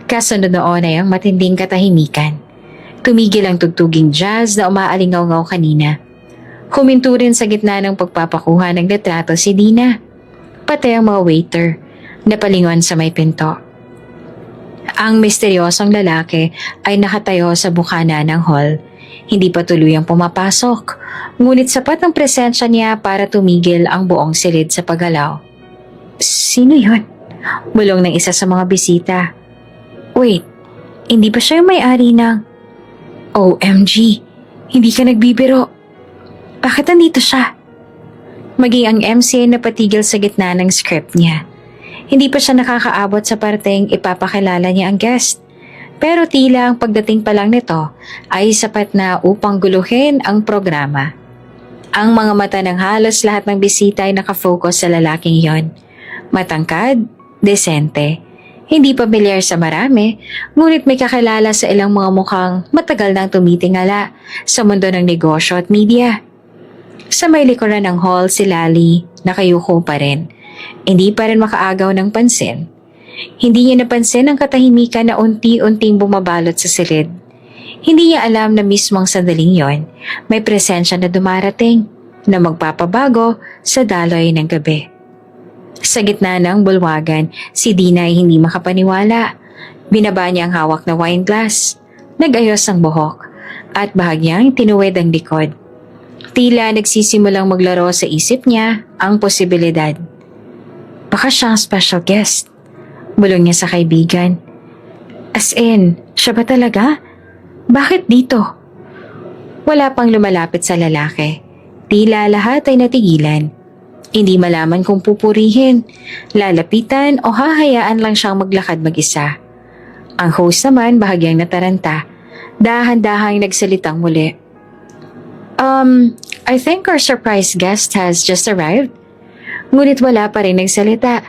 Kasunod noon ay ang matinding katahimikan. Tumigil ang tugtuging jazz na umaalingaw-ngaw kanina. Huminto rin sa gitna ng pagpapakuha ng litrato si Dina. Pati ang mga waiter, napalingon sa may pinto. Ang misteryosong lalaki ay nakatayo sa bukana ng hall. Hindi pa tuluyang pumapasok, ngunit sapat ang presensya niya para tumigil ang buong silid sa paggalaw. "Sino yun?" bulong ng isa sa mga bisita. "Wait, hindi ba siya yung may-ari ng..." "OMG, hindi ka nagbibiro. Bakit nandito siya?" Maging ang MC ay napatigil sa gitna ng script niya. Hindi pa siya nakakaabot sa parteng ipapakilala niya ang guest. Pero tila ang pagdating pa lang nito ay sapat na upang guluhin ang programa. Ang mga mata ng halos lahat ng bisita ay nakafocus sa lalaking yon. Matangkad, desente, hindi pamilyar sa marami, ngunit may kakilala sa ilang mga mukhang matagal nang tumitingala sa mundo ng negosyo at media. Sa may likuran ng hall si Lali, nakayuko pa rin. Hindi pa rin makaagaw ng pansin. Hindi niya napansin ang katahimikan na unti-unting bumabalot sa silid. Hindi niya alam na mismong sandaling yon, may presensya na dumarating na magpapabago sa daloy ng gabi. Sa gitna ng bulwagan, si Dina ay hindi makapaniwala. Binaba niya ang hawak na wine glass, nag-ayos ang buhok, at bahagyang tinuwid ang likod. Tila nagsisimulang maglaro sa isip niya ang posibilidad. Baka siya ang special guest. Bulong niya sa kaibigan. As in, siya ba talaga? Bakit dito? Wala pang lumalapit sa lalaki. Tila lahat ay natigilan. Hindi malaman kung pupurihin, lalapitan o hahayaan lang siyang maglakad mag-isa. Ang host naman bahagyang nataranta. Dahan-dahang nagsalitang muli. I think our surprise guest has just arrived. Ngunit wala pa rin nagsalita.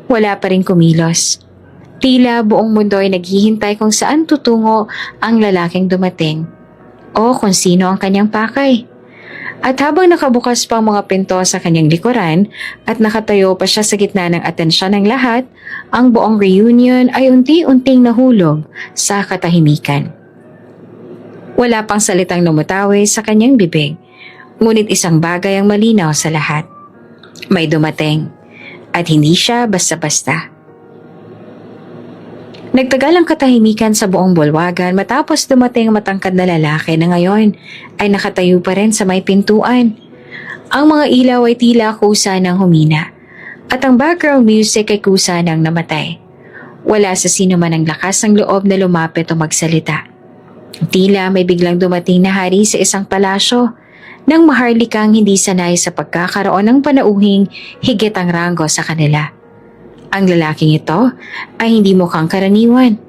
Wala pa rin kumilos. Tila buong mundo ay naghihintay kung saan tutungo ang lalaking dumating o kung sino ang kanyang pakay. At habang nakabukas pa ang mga pinto sa kanyang likuran at nakatayo pa siya sa gitna ng atensyon ng lahat, ang buong reunion ay unti-unting nahulog sa katahimikan. Wala pang salitang lumutawi sa kanyang bibig, ngunit isang bagay ang malinaw sa lahat. May dumating at hindi siya basta-basta. Nagtagal ang katahimikan sa buong bulwagan matapos dumating ang matangkad na lalaki na ngayon ay nakatayo pa rin sa may pintuan. Ang mga ilaw ay tila kusa ng humina at ang background music ay kusa ng namatay. Wala sa sino man ang lakas ng loob na lumapit o magsalita. Tila may biglang dumating na hari sa isang palasyo nang maharlikang hindi sanay sa pagkakaroon ng panauhing higit ang ranggo sa kanila. Ang lalaking ito ay hindi mukhang karaniwan.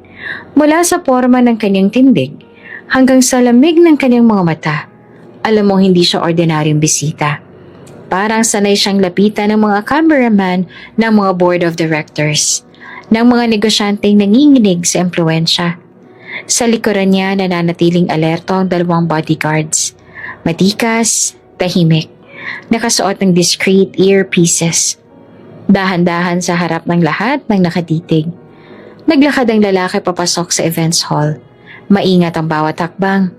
Mula sa forma ng kanyang tindig hanggang sa lamig ng kanyang mga mata, alam mong hindi siya ordinaryong bisita. Parang sanay siyang lapitan ng mga cameraman ng mga board of directors, ng mga negosyanteng nanginginig sa impluensya. Sa likuran niya nananatiling alerto ang 2 bodyguards. Matikas, tahimik, nakasuot ng discreet earpieces. Dahan-dahan sa harap ng lahat ng nakatitig. Naglakad ang lalaki papasok sa events hall. Maingat ang bawat hakbang.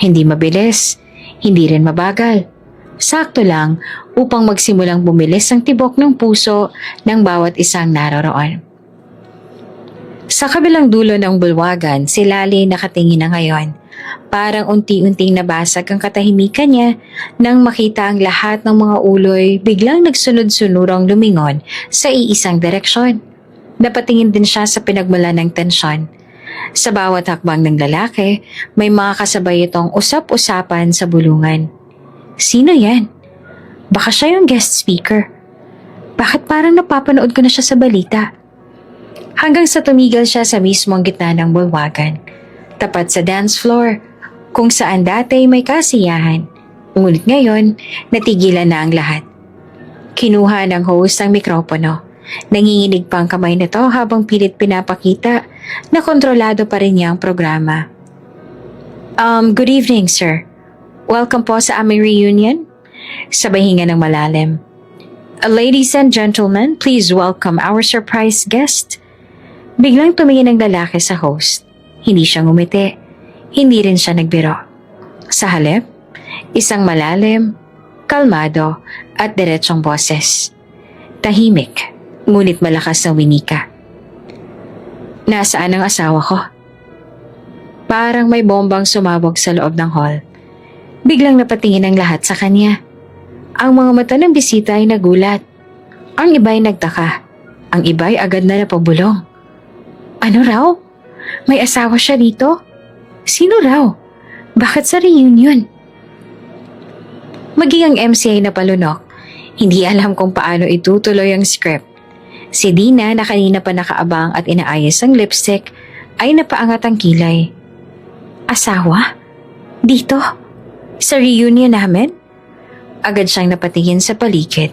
Hindi mabilis, hindi rin mabagal. Sakto lang upang magsimulang bumilis ang tibok ng puso ng bawat isang naroroon. Sa kabilang dulo ng bulwagan, si Lali nakatingin na ngayon. Parang unti-unting nabasag ang katahimikan niya nang makita ang lahat ng mga uloy biglang nagsunod-sunurang lumingon sa iisang direksyon. Napatingin din siya sa pinagmula ng tensyon. Sa bawat hakbang ng lalaki, may mga kasabay itong usap-usapan sa bulungan. Sino yan? Baka siya yung guest speaker. Bakit parang napapanood ko na siya sa balita? Hanggang sa tumigil siya sa mismong gitna ng bulwagan. Tapat sa dance floor, kung saan dati may kasiyahan. Ngunit ngayon, natigilan na ang lahat. Kinuha ng host ang mikropono. Nanginginig pa ang kamay nito habang pilit pinapakita na kontrolado pa rin niya ang programa. Good evening, sir. Welcome po sa aming reunion. Sabay hinga ng malalim. Ladies and gentlemen, please welcome our surprise guest. Biglang tumingin ang lalaki sa host. Hindi siya ngumiti. Hindi rin siya nagbiro. Sa halip, isang malalim, kalmado at diretsong boses. Tahimik, ngunit malakas na winika. Nasaan ang asawa ko? Parang may bombang sumabog sa loob ng hall. Biglang napatingin ang lahat sa kanya. Ang mga mata ng bisita ay nagulat. Ang iba ay nagtaka. Ang iba ay agad na napabulong. Ano raw? May asawa siya dito? Sino raw? Bakit sa reunion? Maging ang MC ay napalunok. Hindi alam kung paano itutuloy ang script. Si Dina na kanina pa nakaabang at inaayos ang lipstick ay napaangat ang kilay. Asawa? Dito? Sa reunion namin? Agad siyang napatingin sa paligid.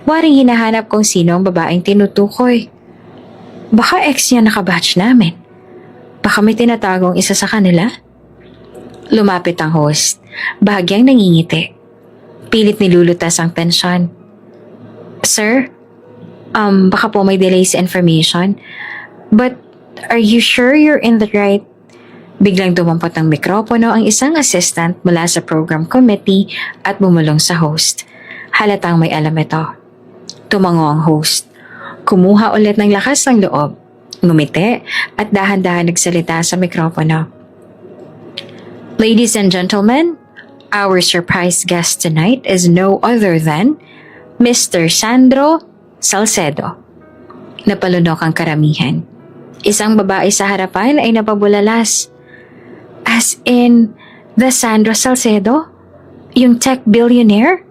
Waring hinahanap kung sino ang babaeng tinutukoy. Baka ex niya nakabatch namin. Baka may tinatagong isa sa kanila? Lumapit ang host, bahagyang nangingiti. Pilit nilulutas ang tensyon. Sir, baka po may delay sa information. But, are you sure you're in the right? Biglang dumampot ng mikropono ang isang assistant mula sa program committee at bumulong sa host. Halatang may alam ito. Tumango ang host. Kumuha ulit ng lakas ng loob. Ngumiti at dahan-dahan nagsalita sa mikropono. Ladies and gentlemen, Our surprise guest tonight is no other than Mr. Sandro Salcedo. Napalunok ang karamihan. Isang babae sa harapan ay napabulalas. As in, the Sandro Salcedo? Yung tech billionaire?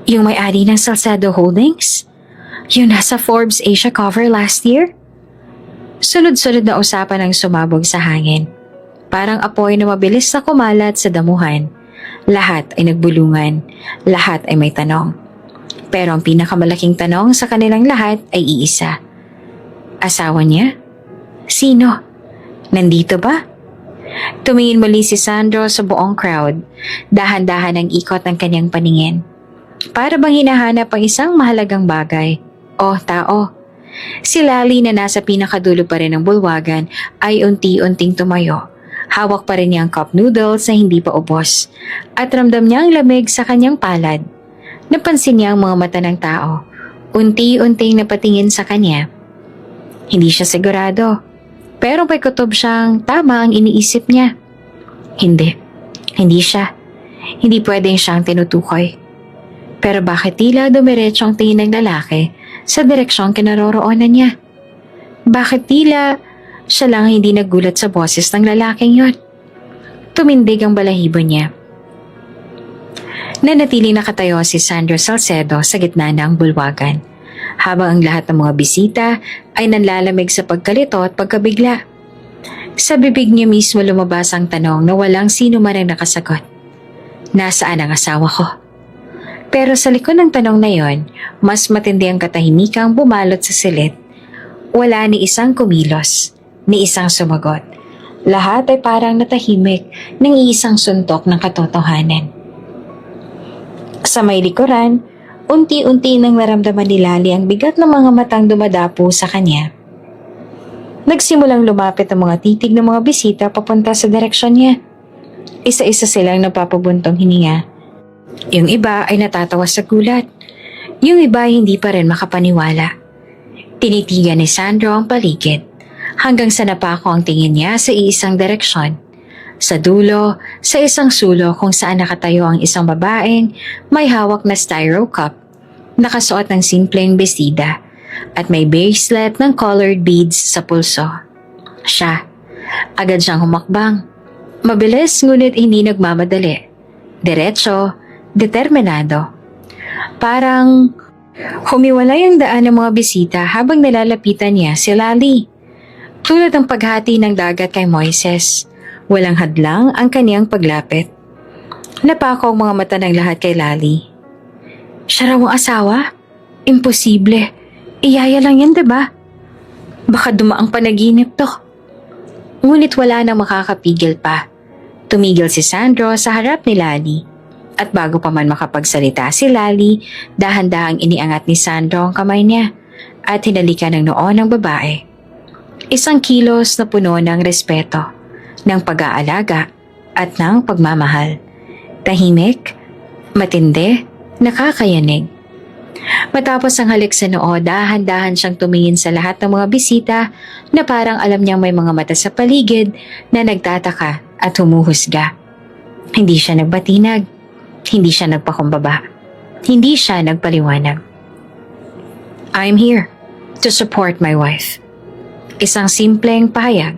Yung may-ari ng Salcedo Holdings? Yung nasa Forbes Asia cover last year? Sunod-sunod na usapan ang sumabog sa hangin. Parang apoy na mabilis na kumalat sa damuhan. Lahat ay nagbulungan. Lahat ay may tanong. Pero ang pinakamalaking tanong sa kanilang lahat ay iisa. Asawa niya? Sino? Nandito ba? Tumingin muli si Sandro sa buong crowd. Dahan-dahan ang ikot ng kanyang paningin. Para bang hinahanap ang isang mahalagang bagay o tao. Si Lali na nasa pinakadulo pa rin ng bulwagan ay unti-unting tumayo. Hawak pa rin niya ang cup noodles na hindi pa ubos. At ramdam niya ang lamig sa kanyang palad. Napansin niya ang mga mata ng tao. Unti-unting napatingin sa kanya. Hindi siya sigurado. Pero may kutob siyang tama ang iniisip niya. Hindi siya. Hindi pwedeng siyang tinutukoy. Pero bakit tila dumiretso ang tingin ng lalaki sa direksyong kinaroroonan niya? Bakit tila siya lang hindi nagulat sa boses ng lalaking yon? Tumindig ang balahibo niya. Nanatiling nakatayo si Sandro Salcedo sa gitna ng bulwagan. Habang ang lahat ng mga bisita ay nanlalamig sa pagkalito at pagkabigla. Sa bibig niya mismo lumabas ang tanong na walang sino man ang nakasagot. Nasaan ang asawa ko? Pero sa likod ng tanong na yon, mas matindi ang katahimikang bumalot sa silid. Wala ni isang kumilos, ni isang sumagot. Lahat ay parang natahimik ng iisang suntok ng katotohanan. Sa may likuran, unti-unti nang naramdaman ni Lali ang bigat ng mga matang dumadapo sa kanya. Nagsimulang lumapit ang mga titig ng mga bisita papunta sa direksyon niya. Isa-isa silang napapabuntong hininga. Yung iba ay natatawa sa gulat. Yung iba ay hindi pa rin makapaniwala. Tinitigan ni Sandro ang paligid hanggang sa napako ang tingin niya sa iisang direksyon. Sa dulo, sa isang sulok kung saan nakatayo ang isang babaeng may hawak na styro cup, nakasuot ng simpleng bestida at may bracelet ng colored beads sa pulso. Siya, agad siyang humakbang. Mabilis ngunit hindi nagmamadali. Diretso, determinado. Parang humiwalay ang daan ng mga bisita habang nilalapitan niya si Lali. Tulad ng paghati ng dagat kay Moises. Walang hadlang ang kaniyang paglapit. Napako ang mga mata ng lahat kay Lali. Siya raw ang asawa? Imposible. Iyaya lang yan, diba? Baka dumaang panaginip to. Ngunit wala nang makakapigil pa. Tumigil si Sandro sa harap ni Lali. At bago pa man makapagsalita si Lali, dahan-dahang iniangat ni Sandro ang kamay niya at hinalikan ng noo ng babae. Isang kilos na puno ng respeto, ng pag-aalaga at ng pagmamahal. Tahimik, matindi, nakakayanig. Matapos ang halik sa noo, dahan-dahan siyang tumingin sa lahat ng mga bisita na parang alam niyang may mga mata sa paligid na nagtataka at humuhusga. Hindi siya nagbatinag, hindi siya nagpakumbaba, hindi siya nagpaliwanag. I'm here to support my wife. Isang simpleng pahayag.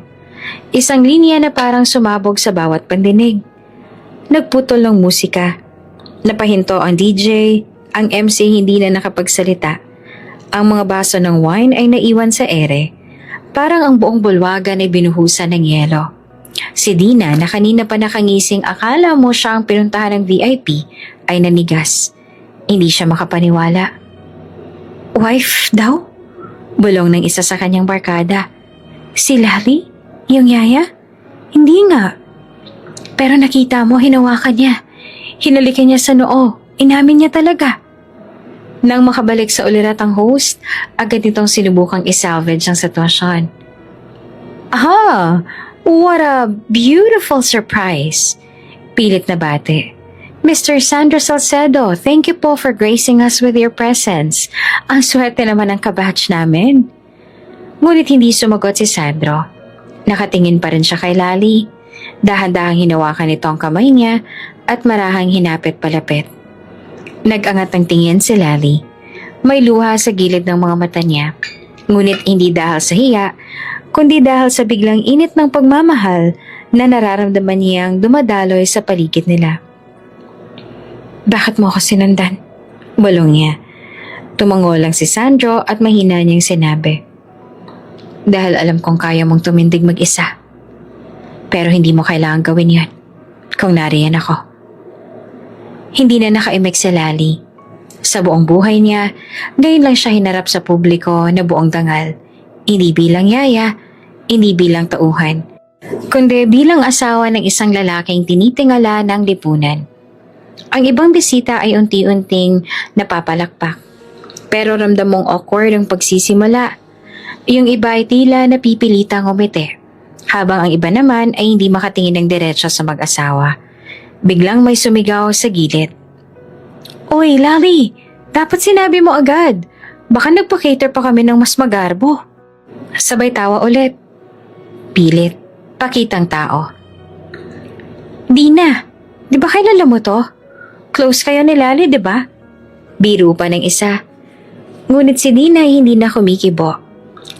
Isang linya na parang sumabog sa bawat pandinig. Nagputol ng musika. Napahinto ang DJ, ang MC hindi na nakapagsalita. Ang mga baso ng wine ay naiwan sa ere. Parang ang buong bulwagan ay binuhusan ng yelo. Si Dina na kanina pa nakangising akala mo siyang pinuntahan ng VIP ay nanigas. Hindi siya makapaniwala. Wife daw? Bulong ng isa sa kanyang barkada. Si Lali? Yung yaya? Hindi nga. Pero nakita mo, hinawakan niya. Hinalikan niya sa noo. Inamin niya talaga. Nang makabalik sa ulirat ang host, agad nitong sinubukang isalvage ang sitwasyon. Ah, what a beautiful surprise. Pilit na bate. Mr. Sandro Salcedo, thank you po for gracing us with your presence. Ang swerte naman ng kabatch namin. Ngunit hindi sumagot si Sandro. Nakatingin pa rin siya kay Lali. Dahan-dahang hinawakan nito ang kamay niya at marahang hinapit palapit. Nag-angat ng tingin si Lali. May luha sa gilid ng mga mata niya. Ngunit hindi dahil sa hiya, kundi dahil sa biglang init ng pagmamahal na nararamdaman niyang dumadaloy sa paligid nila. "Bakit mo ako sinundan?" Bulong niya. Tumango lang si Sandro at mahina niyang sinabi, "Dahil alam kong kaya mong tumindig mag-isa. Pero hindi mo kailangan gawin yan kung nariyan ako." Hindi na nakaimik si Lali. Sa buong buhay niya, ngayon lang siya hinarap sa publiko na buong dangal. Hindi bilang yaya, hindi bilang tauhan, kundi bilang asawa ng isang lalaking tinitingala ng lipunan. Ang ibang bisita ay unti-unting napapalakpak. Pero ramdam mong awkward ang pagsisimula. Yung iba ay tila napipilitang umiti, habang ang iba naman ay hindi makatingin ng diretso sa mag-asawa. Biglang may sumigaw sa gilid, "Oy, Lali! Dapat sinabi mo agad. Baka nagpa-cater pa kami ng mas magarbo." Sabay tawa ulit. Pilit, pakitang tao. "Dina, di ba kilala mo to? Close kayo ni Lali, di ba?" Biro pa ng isa. Ngunit si Dina ay hindi na kumikibo.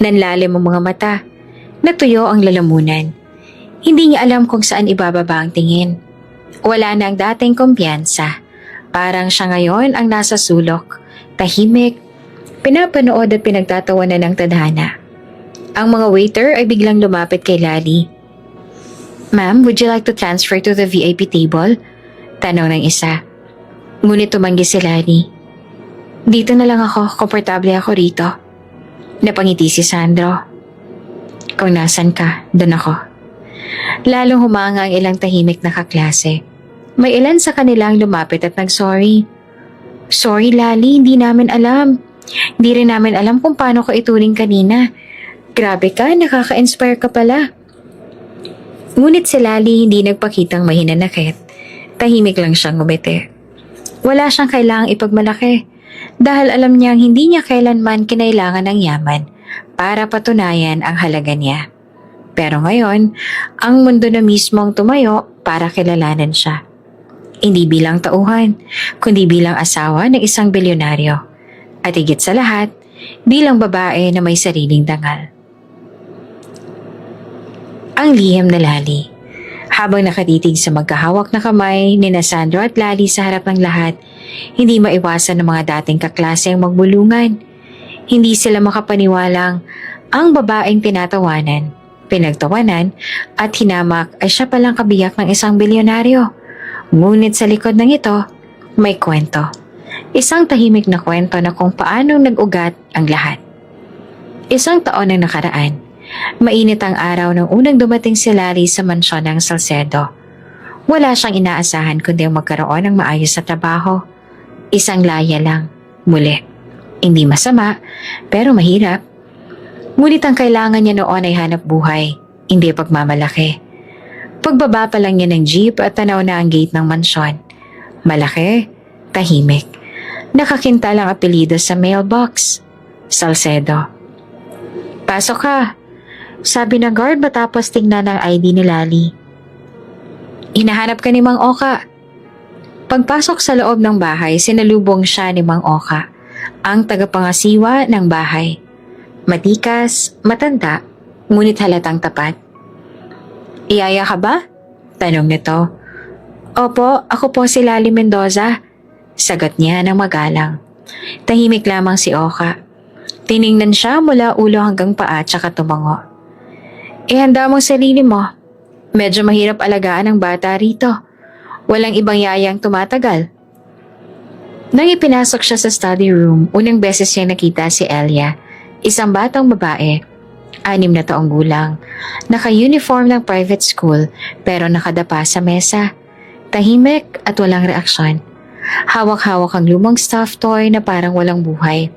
Nanlalim ang mga mata. Natuyo ang lalamunan. Hindi niya alam kung saan ibababa ang tingin. Wala na ang dating kumpiyansa. Parang siya ngayon ang nasa sulok, tahimik, pinapanood at pinagtatawanan ng tadhana. Ang mga waiter ay biglang lumapit kay Lali. "Ma'am, would you like to transfer to the VIP table?" Tanong ng isa. Ngunit tumanggi si Lali. "Dito na lang ako, komportable ako rito." Napangiti si Sandro. "Kung nasan ka, doon ako." Lalong humanga ang ilang tahimik na kaklase. May ilan sa kanilang lumapit at nag-sorry. "Sorry Lali, hindi namin alam. Hindi rin namin alam kung paano ka ituring kanina. Grabe ka, nakaka-inspire ka pala." Ngunit si Lali hindi nagpakitang mahinanakit. Tahimik lang siyang ngumiti. Wala siyang kailangang ipagmalaki dahil alam niyang hindi niya kailanman kinailangan ng yaman para patunayan ang halaga niya. Pero ngayon, ang mundo na mismo ang tumayo para kilalanan siya. Hindi bilang tauhan, kundi bilang asawa ng isang bilyonaryo. At higit sa lahat, bilang babae na may sariling dangal. Ang lihim na Lali. Habang nakatitig sa magkahawak na kamay ni Sandro at Lali sa harap ng lahat, hindi maiwasan ng mga dating kaklase ang magbulungan. Hindi sila makapaniwalang ang babaeng tinatawanan, pinagtawanan at hinamak ay siya palang kabiyak ng isang bilyonaryo. Ngunit sa likod ng ito, may kwento. Isang tahimik na kwento na kung paanong nag-ugat ang lahat. Isang taon ang nakaraan. Mainit ang araw ng unang dumating si Lali sa mansyon ng Salcedo. Wala siyang inaasahan kundi ang magkaroon ng maayos na trabaho. Isang laya lang, muli. Hindi masama, pero mahirap. Ngunit ang kailangan niya noon ay hanap buhay, hindi pagmamalaki. Pagbaba pa lang niya ng jeep at tanaw na ang gate ng mansyon. Malaki, tahimik. Nakakintal ang apelyido sa mailbox. Salcedo. "Pasok ka," sabi ng guard matapos tingnan ang ID ni Lali. "Hinahanap ka ni Mang Oka." Pagpasok sa loob ng bahay, sinalubong siya ni Mang Oka, ang tagapangasiwa ng bahay. Matikas, matanda, ngunit halatang tapat. "Iyaya ka ba?" tanong nito. "Opo, ako po si Lali Mendoza," sagot niya ng magalang. Tahimik lamang si Oka. Tiningnan siya mula ulo hanggang paa tsaka tumango. "Ihanda mong sarili mo. Medyo mahirap alagaan ang bata rito. Walang ibang yayang tumatagal." Nang ipinasok siya sa study room, unang beses niya nakita si Elia, isang batang babae, 6 na taong gulang, naka-uniform ng private school pero nakadapa sa mesa. Tahimik at walang reaksyon. Hawak-hawak ang lumang stuffed toy na parang walang buhay.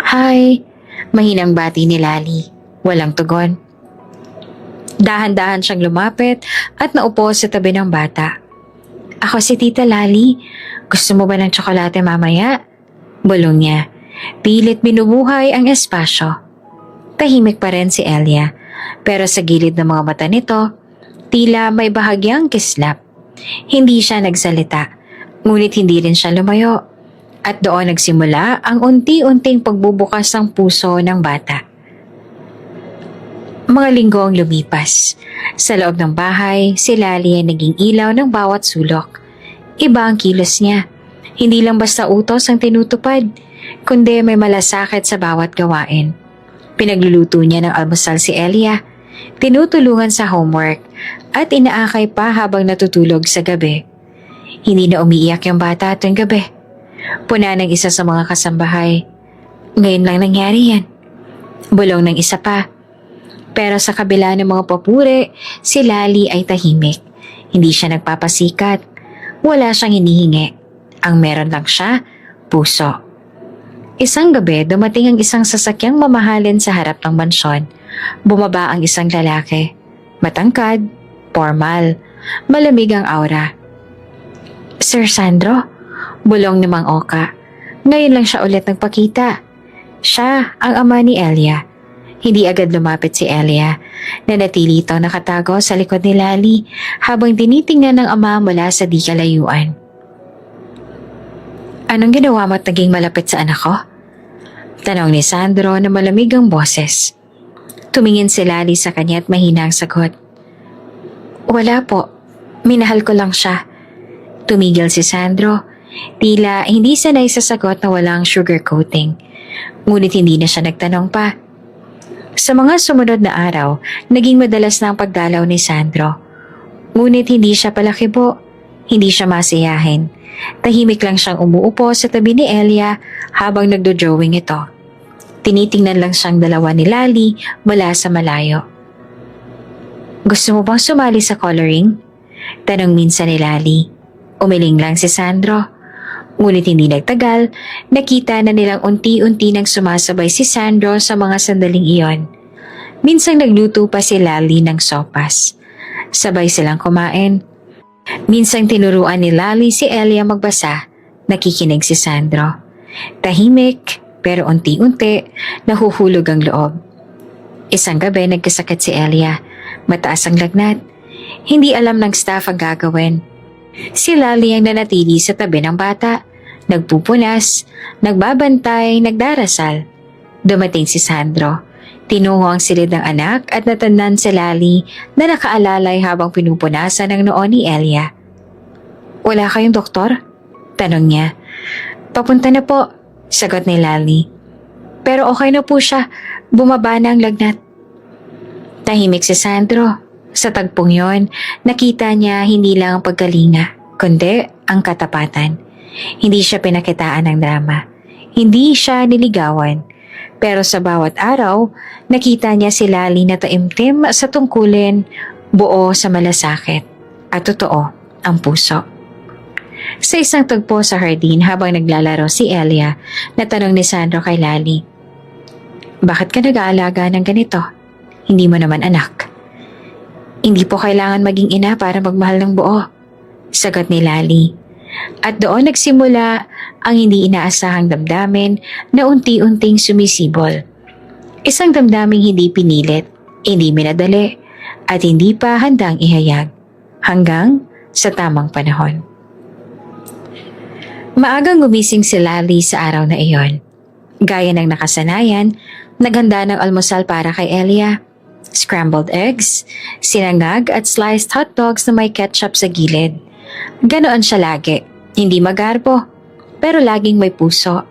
"Hi," mahinang bati ni Lali. Walang tugon. Dahan-dahan siyang lumapit at naupo sa tabi ng bata. "Ako si Tita Lali. Gusto mo ba ng tsokolate mamaya?" Bulong niya. Pilit binubuhay ang espasyo. Tahimik pa rin si Elia, pero sa gilid ng mga mata nito, tila may bahagyang kislap. Hindi siya nagsalita, ngunit hindi rin siya lumayo. At doon nagsimula ang unti-unting pagbubukas ng puso ng bata. Mga linggo ang lumipas. Sa loob ng bahay, si Lali ay naging ilaw ng bawat sulok. Iba ang kilos niya. Hindi lang basta utos ang tinutupad, kundi may malasakit sa bawat gawain. Pinagluluto niya ng almusal si Elia, tinutulungan sa homework, at inaakay pa habang natutulog sa gabi. Hindi na umiiyak yung bata tuwing gabi. Puna ng isa sa mga kasambahay. Ngayon lang nangyari yan. Bulong ng isa pa. Pero sa kabila ng mga papuri, si Lali ay tahimik. Hindi siya nagpapasikat. Wala siyang hinihingi. Ang meron lang siya, puso. Isang gabi, dumating ang isang sasakyang mamahalin sa harap ng mansyon. Bumaba ang isang lalaki. Matangkad, formal, malamig ang aura. Sir Sandro? Bulong ni Mang Oka. Ngayon lang siya ulit nagpakita. Siya ang ama ni Elia. Hindi agad lumapit si Elia. Nanatili ito nakatago sa likod ni Lali habang tinitingnan ng ama mula sa di kalayuan. Anong ginawa mo at naging malapit sa anak ko? Tanong ni Sandro na malamig ang boses. Tumingin si Lali sa kanya at mahina ang sagot. Wala po. Minahal ko lang siya. Tumigil si Sandro. Tila hindi sanay sa sagot na walang sugarcoating. Ngunit hindi na siya nagtanong pa. Sa mga sumunod na araw, naging madalas na ang pagdalaw ni Sandro. Ngunit hindi siya palakibo. Hindi siya masiyahin. Tahimik lang siyang umuupo sa tabi ni Elia habang nagdo-drawing ito. Tinitingnan lang siyang dalawa ni Lali mula sa malayo. Gusto mo bang sumali sa coloring? Tanong minsan ni Lali. Umiling lang si Sandro. Ngunit hindi nagtagal, nakita na nilang unti-unti nang sumasabay si Sandro sa mga sandaling iyon. Minsang nagluto pa si Lali ng sopas. Sabay silang kumain. Minsang tinuruan ni Lali si Elia magbasa, nakikinig si Sandro. Tahimik, pero unti-unti, nahuhulog ang loob. Isang gabi nagkasakit si Elia. Mataas ang lagnat. Hindi alam ng staff ang gagawin. Si Lali ang nanatili sa tabi ng bata. Nagpupunas, nagbabantay, nagdarasal. Dumating si Sandro. Tinungo ang silid ng anak at natandaan si Lali na nakaalalay habang pinupunasan ang noo ni Elia. Wala kayong doktor? Tanong niya. Papunta na po, sagot ni Lali. Pero okay na po siya, bumaba na ang lagnat. Tahimik si Sandro. Sa tagpong yon, nakita niya hindi lang ang pagkalinga, kundi ang katapatan. Hindi siya pinakitaan ng drama. Hindi siya niligawan. Pero sa bawat araw, nakita niya si Lali na taimtim sa tungkulin, buo sa malasakit, at totoo ang puso. Sa isang tagpo sa hardin habang naglalaro si Elia, natanong ni Sandro kay Lali, bakit ka nag-aalaga ng ganito? Hindi mo naman anak. Hindi po kailangan maging ina para magmahal ng buo, sagot ni Lali. At doon nagsimula ang hindi inaasahang damdamin na unti-unting sumisibol. Isang damdaming hindi pinilit, hindi minadali, at hindi pa handang ihayag, hanggang sa tamang panahon. Maagang gumising si Lali sa araw na iyon. Gaya ng nakasanayan, naghanda ng almusal para kay Elia. Scrambled eggs, sinangag at sliced hot dogs na may ketchup sa gilid. Ganoon siya lagi, hindi magarbo, pero laging may puso.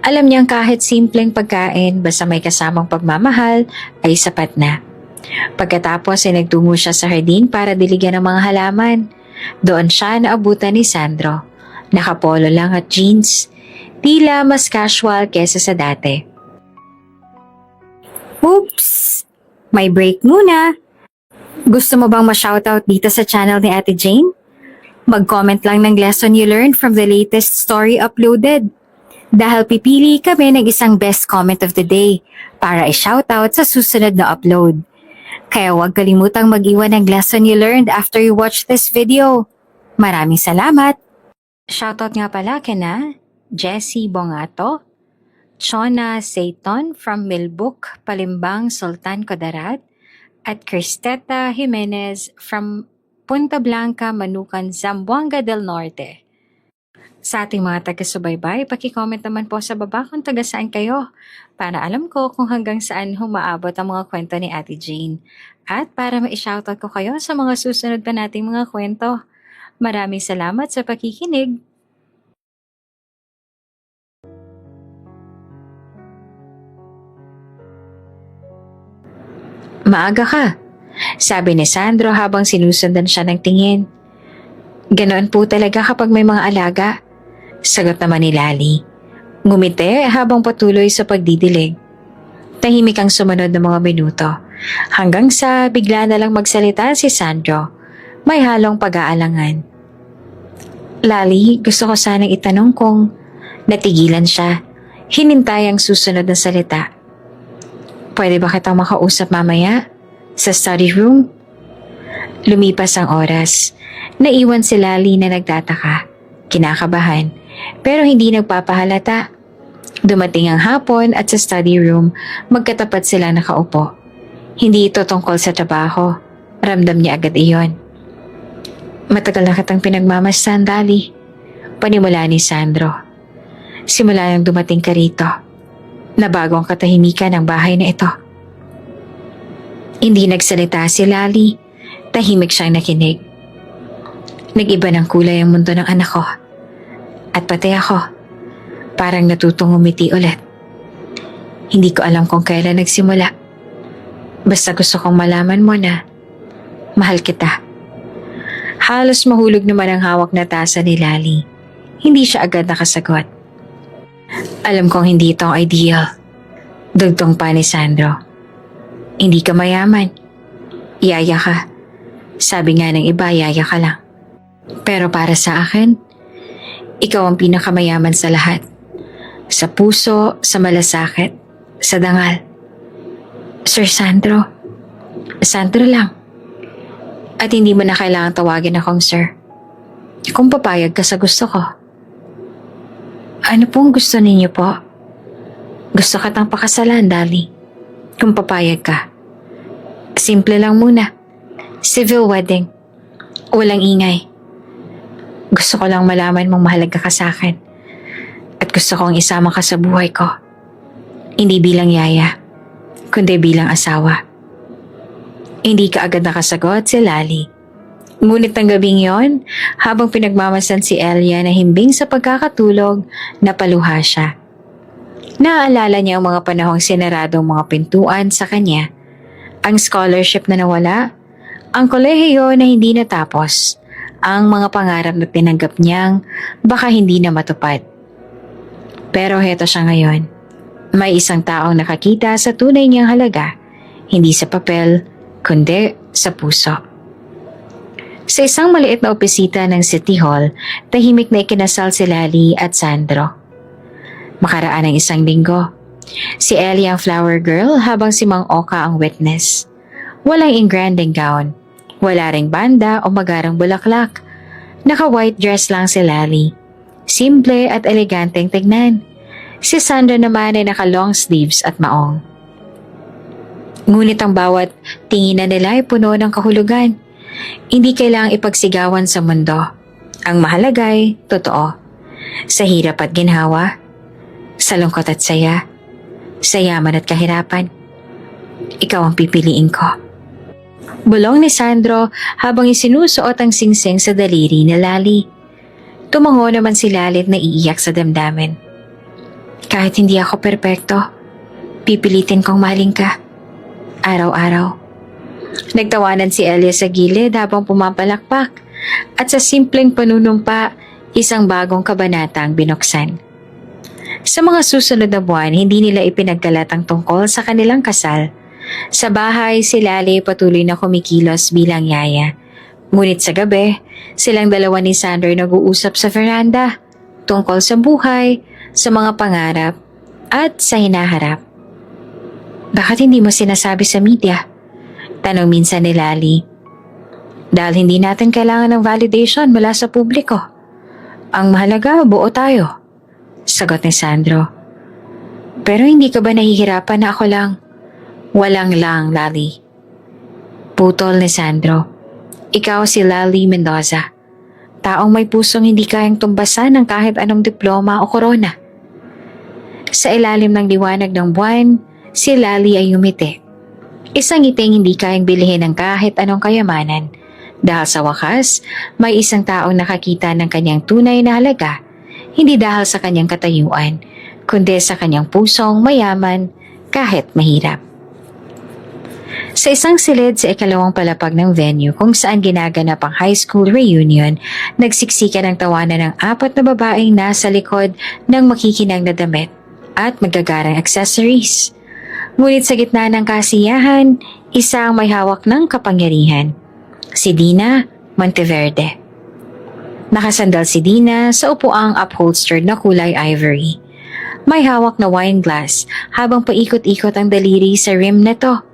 Alam niyang kahit simpleng pagkain basta may kasamang pagmamahal ay sapat na. Pagkatapos ay nagtungo siya sa hardin para diligan ng mga halaman. Doon siya naabutan ni Sandro. Nakapolo lang at jeans, tila mas casual kesa sa dati. Oops! May break muna. Gusto mo bang ma-shoutout dito sa channel ni Ate Jane? Mag-comment lang ng lesson you learned from the latest story uploaded. Dahil pipili kami ng isang best comment of the day para i-shoutout sa susunod na upload. Kaya huwag kalimutang mag-iwan ng lesson you learned after you watch this video. Maraming salamat! Shoutout nga pala kina Jessie Bongato, Chona Seiton from Milbuk, Palimbang, Sultan Kudarat, at Cristeta Jimenez from Punta Blanca, Manukan, Zamboanga del Norte. Sa ating mga taga-subaybay, paki-comment naman po sa baba kung taga saan kayo para alam ko kung hanggang saan humaabot ang mga kwento ni Ate Jane. At para ma-shoutout ko kayo sa mga susunod pa nating mga kwento. Maraming salamat sa pakikinig. Maaga ka, sabi ni Sandro habang sinusundan siya ng tingin. Ganoon po talaga kapag may mga alaga, sagot naman ni Lali. Ngumiti habang patuloy sa pagdidilig. Tahimik ang sumunod ng mga minuto hanggang sa bigla na lang magsalita si Sandro. May halong pag-aalangan. Lali, gusto ko sanang itanong kung natigilan siya. Hinintay ang susunod na salita. Pwede ba kitang makausap mamaya? Sa study room? Lumipas ang oras. Naiwan si Lali na nagtataka. Kinakabahan. Pero hindi nagpapahalata. Dumating ang hapon at sa study room, magkatapat silang nakaupo. Hindi ito tungkol sa trabaho. Ramdam niya agad iyon. Matagal na kitang pinagmamasdan, Lali. Panimula ni Sandro. Simula nang dumating ka rito. Nabago ang katahimikan ng bahay na ito. Hindi nagsalita si Lali. Tahimik siyang nakinig. Nag-iba ng kulay ang mundo ng anak ko. At pati ako. Parang natutong umiti ulit. Hindi ko alam kung kailan nagsimula. Basta gusto kong malaman mo na mahal kita. Halos mahulog naman ang hawak na tasa ni Lali. Hindi siya agad nakasagot. Alam kong hindi ito ang ideal. Dugtong pa ni Sandro. Hindi ka mayaman. Yaya ka. Sabi nga ng iba, yaya ka lang. Pero para sa akin, ikaw ang pinakamayaman sa lahat. Sa puso, sa malasakit, sa dangal. Sir Sandro. Sandro lang. At hindi mo na kailangan tawagin akong sir. Kung papayag ka sa gusto ko. Ano pong gusto ninyo po? Gusto katang pakasalan, Dali. Kung papayag ka. Simple lang muna. Civil wedding. Walang ingay. Gusto ko lang malaman mong mahalaga ka sa akin. At gusto kong isama ka sa buhay ko. Hindi bilang yaya, kundi bilang asawa. Hindi ka agad nakasagot si Lali. Ngunit ng gabing yon, habang pinagmamasan si Elia na himbing sa pagkakatulog, napaluha siya. Naaalala niya ang mga panahong sineradong mga pintuan sa kanya, ang scholarship na nawala, ang kolehiyo na hindi natapos, ang mga pangarap na tinanggap niyang baka hindi na matupad. Pero heto siya ngayon. May isang taong nakakita sa tunay niyang halaga, hindi sa papel, kundi sa puso. Sa isang maliit na opisina ng City Hall, tahimik na ikinasal si Lali at Sandro. Makaraan ng isang linggo, si Ellie ang flower girl habang si Mang Oka ang witness. Walang engranding gown, wala ring banda o magarang bulaklak. Naka-white dress lang si Lali. Simple at eleganteng tignan. Si Sandro naman ay naka-long sleeves at maong. Ngunit ang bawat tinginan nila ay puno ng kahulugan. Hindi kailangang ipagsigawan sa mundo. Ang mahalagay, totoo. Sa hirap at ginhawa, sa lungkot at saya, sa yaman at kahirapan, ikaw ang pipiliin ko. Bulong ni Sandro habang isinusuot ang singsing sa daliri ni Lali. Tumango naman si Lali at naiiyak sa damdamin. Kahit hindi ako perpekto, pipilitin kong mahalin ka. Araw-araw. Nagtawanan si Elia sa gilid habang pumapalakpak at sa simpleng panunumpa, isang bagong kabanata ang binuksan. Sa mga susunod na buwan, hindi nila ipinagkalat ang tungkol sa kanilang kasal. Sa bahay, si Lali patuloy na kumikilos bilang yaya. Ngunit sa gabi, silang dalawa ni Sandro nag-uusap sa veranda tungkol sa buhay, sa mga pangarap, at sa hinaharap. Bakit hindi mo sinasabi sa media? Tanong minsan ni Lali. Dahil hindi natin kailangan ng validation mula sa publiko. Ang mahalaga, buo tayo. Sagot ni Sandro. Pero hindi ka ba nahihirapan na ako lang? Walang lang, Lali. Putol ni Sandro. Ikaw si Lali Mendoza. Taong may pusong hindi kayang tumbasan ng kahit anong diploma o korona. Sa ilalim ng liwanag ng buwan, si Lali ay umiti. Isang ngiting hindi kayang bilhin ng kahit anong kayamanan. Dahil sa wakas, may isang taong nakakita ng kanyang tunay na halaga, hindi dahil sa kanyang katayuan, kundi sa kanyang pusong mayaman kahit mahirap. Sa isang silid sa ikalawang palapag ng venue kung saan ginaganap ang high school reunion, nagsiksikan ang tawanan ng 4 na babaeng nasa likod ng makikinang na damit at magagarang accessories. Ngunit sa gitna ng kasiyahan, isa ang may hawak ng kapangyarihan. Si Dina Monteverde. Nakasandal si Dina sa upuang upholstered na kulay ivory. May hawak na wine glass habang paikot-ikot ang daliri sa rim nito.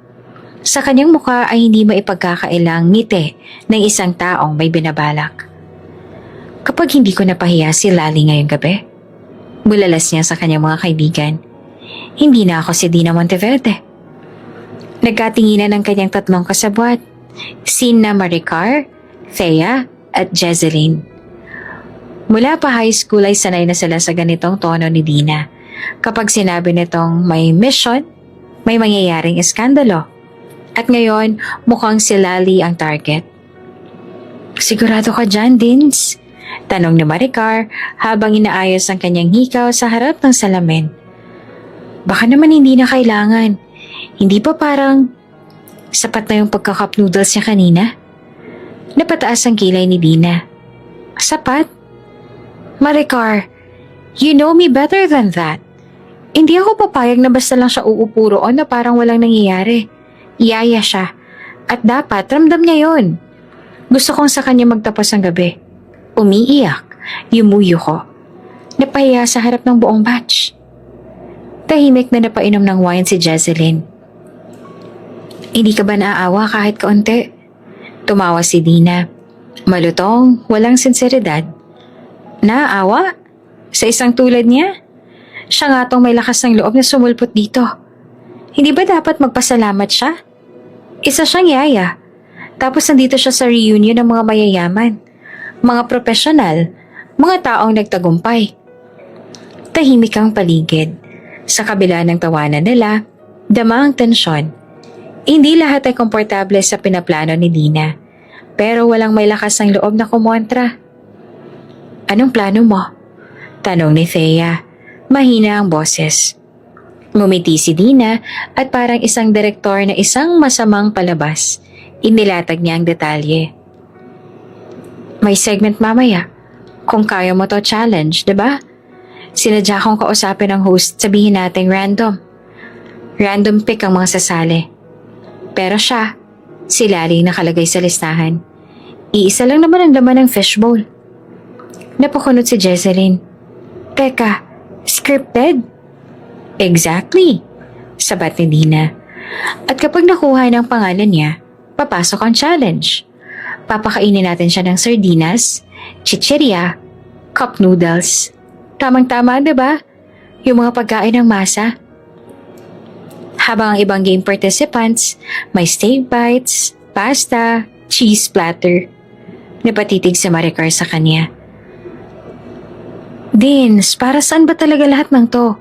Sa kanyang mukha ay hindi maipagkakailang ngiti ng isang taong may binabalak. Kapag hindi ko napahiya si Lali ngayong gabi, bulalas niya sa kanyang mga kaibigan, hindi na ako si Dina Monteverde. Nagkatinginan ng kanyang 3 kasabwat, sina Maricar, Thea at Jezeline. Mula pa high school ay sanay na sila sa ganitong tono ni Dina. Kapag sinabi nitong may mission, may mangyayaring eskandalo. At ngayon, mukhang si Lali ang target. Sigurado ka dyan, Dins? Tanong ni Maricar habang inaayos ang kanyang hikaw sa harap ng salamin. Baka naman hindi na kailangan. Hindi pa parang sapat na yung pagka-cup noodles niya kanina? Napataas ang kilay ni Dina. Sapat? Maricar, you know me better than that. Hindi ako papayag na basta lang siya uupo roon na parang walang nangyayari. Iyaya siya. At dapat ramdam niya yon. Gusto kong sa kanya magtapos ang gabi. Umiiyak. Yumuyo ko. Napahiya sa harap ng buong batch. Tahimik na napainom ng wine si Jezeline. Hindi ka ba naaawa kahit kaunti? Tumawa si Dina. Malutong, walang sinseridad. Naaawa? Sa isang tulad niya? Siya nga tong may lakas ng loob na sumulpot dito. Hindi ba dapat magpasalamat siya? Isa siyang yaya. Tapos nandito siya sa reunion ng mga mayayaman, mga profesional, mga taong nagtagumpay. Tahimik ang paligid. Sa kabila ng tawanan nila, dama ang tensyon. Hindi lahat ay komportable sa pinaplano ni Dina, pero walang may lakas ng loob na kumontra. Anong plano mo? Tanong ni Thea. Mahina ang boses. Ngumiti si Dina at parang isang direktor na isang masamang palabas. Inilatag niya ang detalye. May segment mamaya. Kung kaya mo to challenge, diba? Sinadya kong kausapin ang host, sabihin nating random. Random pick ang mga sasali. Pero siya, si Lali nakalagay sa listahan. Iisa lang naman ang laman ng fishbowl. Napakunot si Jezeline. Teka, scripted? Exactly, sabat ni Dina. At kapag nakuha ng pangalan niya, papasok ang challenge. Papakainin natin siya ng sardinas, chichirya, cup noodles. Tamang-tama, diba? Yung mga pagkain ng masa. Habang ang ibang game participants, may steak bites, pasta, cheese platter. Napatitig si Maricar sa kanya. Dins, para saan ba talaga lahat ng to?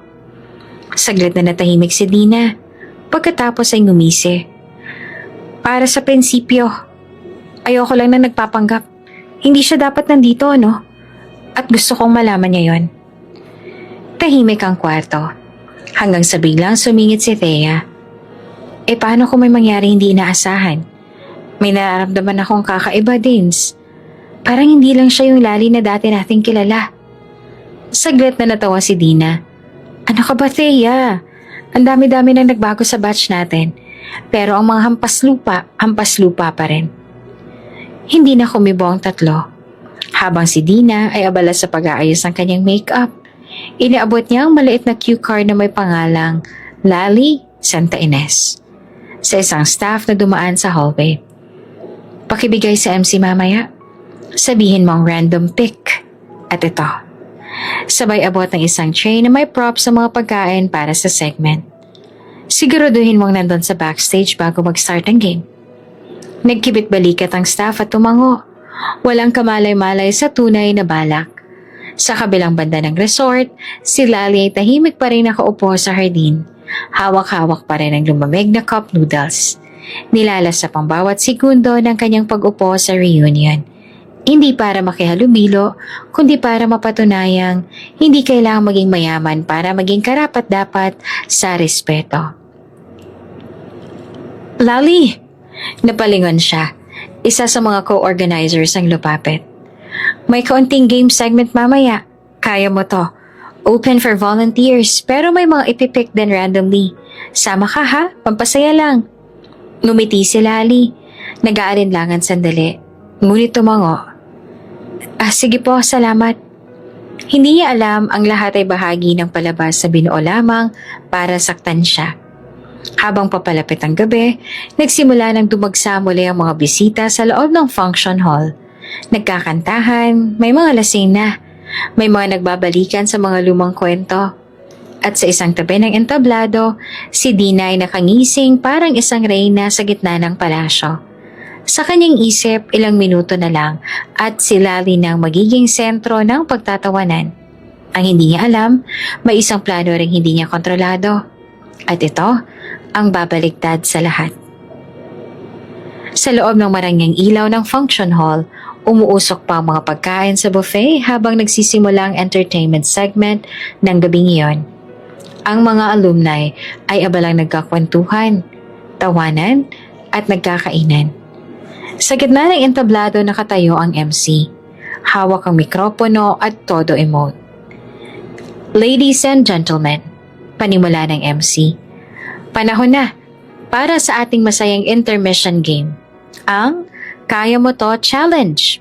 Saglit na natahimik si Dina. Pagkatapos ay ngumisi. Para sa prinsipyo. Ayoko lang na nagpapanggap. Hindi siya dapat nandito, no? At gusto kong malaman niya yon. Tahimik ang kwarto. Hanggang sa biglang sumingit si Thea. Paano kung may mangyari hindi inaasahan? May nararamdaman akong kakaiba, Dins. Parang hindi lang siya yung Lali na dati nating kilala. Saglit na natawa si Dina. Ano ka ba, Thea? Ang dami-dami nang nagbago sa batch natin. Pero ang mga hampas lupa pa rin. Hindi na kumibo ang 3. Habang si Dina ay abala sa pag-aayos ng kanyang makeup, inaabot niya ang maliit na cue card na may pangalang Lali Santa Ines sa isang staff na dumaan sa hallway. Pakibigay sa MC mamaya. Sabihin mong random pick. At ito. Sabay abot ng isang tray na may props sa mga pagkain para sa segment. Siguraduhin mong nandun sa backstage bago mag-start ang game. Nagkibit balikat ang staff at tumango. Walang kamalay-malay sa tunay na balak. Sa kabilang banda ng resort, si Lali ay tahimik pa rin nakaupo sa hardin. Hawak-hawak pa rin ang lumamig na cup noodles. Nilalasap ang bawat segundo ng kanyang pag-upo sa reunion. Hindi para makihalumilo, kundi para mapatunayang hindi kailangang maging mayaman para maging karapat-dapat sa respeto. Lali! Napalingon siya. Isa sa mga co-organizers ang lupapit. May kaunting game segment mamaya. Kaya mo to. Open for volunteers pero may mga ipipick din randomly. Sama ka ha? Pampasaya lang. Ngumiti si Lali. Nag-aalinlangan sandali. Ngunit tumango. Sige po, salamat. Hindi niya alam ang lahat ay bahagi ng palabas sa binuo lamang para saktan siya. Habang papalapit ang gabi, nagsimula ng dumagsa muli ang mga bisita sa loob ng function hall. Nagkakantahan, may mga lasing na, may mga nagbabalikan sa mga lumang kwento. At sa isang tabi ng entablado, si Dina ay nakangising parang isang reyna sa gitna ng palasyo. Sa kanyang isip, ilang minuto na lang at si Lali nang magiging sentro ng pagtatawanan. Ang hindi niya alam, may isang plano ring hindi niya kontrolado. At ito, ang babaligtad sa lahat. Sa loob ng marangyang ilaw ng function hall, umuusok pa ang mga pagkain sa buffet habang nagsisimula ang entertainment segment ng gabing iyon. Ang mga alumni ay abalang nagkakwentuhan, tawanan at nagkakainan. Sa gitna ng entablado nakatayo ang MC. Hawak ang mikropono at todo emote. Ladies and gentlemen, panimula ng MC. Panahon na para sa ating masayang intermission game. Ang Kaya Mo To Challenge.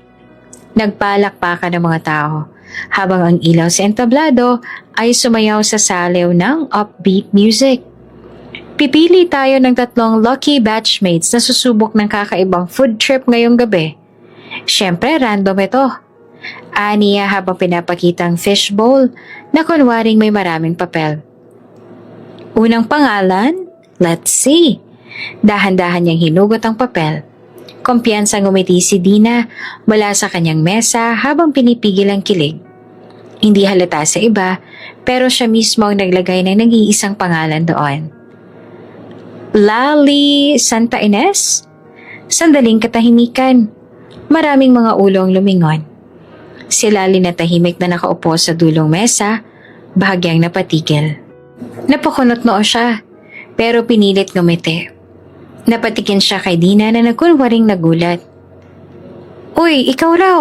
Nagpalakpakan ng mga tao habang ang ilaw sa entablado ay sumayaw sa saliw ng upbeat music. Pipili tayo ng 3 lucky batchmates na susubok ng kakaibang food trip ngayong gabi. Siyempre, random ito. Aniya habang pinapakita ang fishbowl na kunwaring may maraming papel. Unang pangalan, let's see. Dahan-dahan niyang hinugot ang papel. Kumpiyansang ngumiti si Dina mula sa kanyang mesa habang pinipigil ang kilig. Hindi halata sa iba, pero siya mismo ang naglagay ng nag-iisang pangalan doon. Lali Santa Ines? Sandaling katahimikan. Maraming mga ulong lumingon. Si Lali na tahimik na nakaupo sa dulong mesa, bahagyang napatigil. Napakunot noo siya, pero pinilit ngumiti. Napatikin siya kay Dina na nagkunwaring nagulat. Uy, ikaw raw!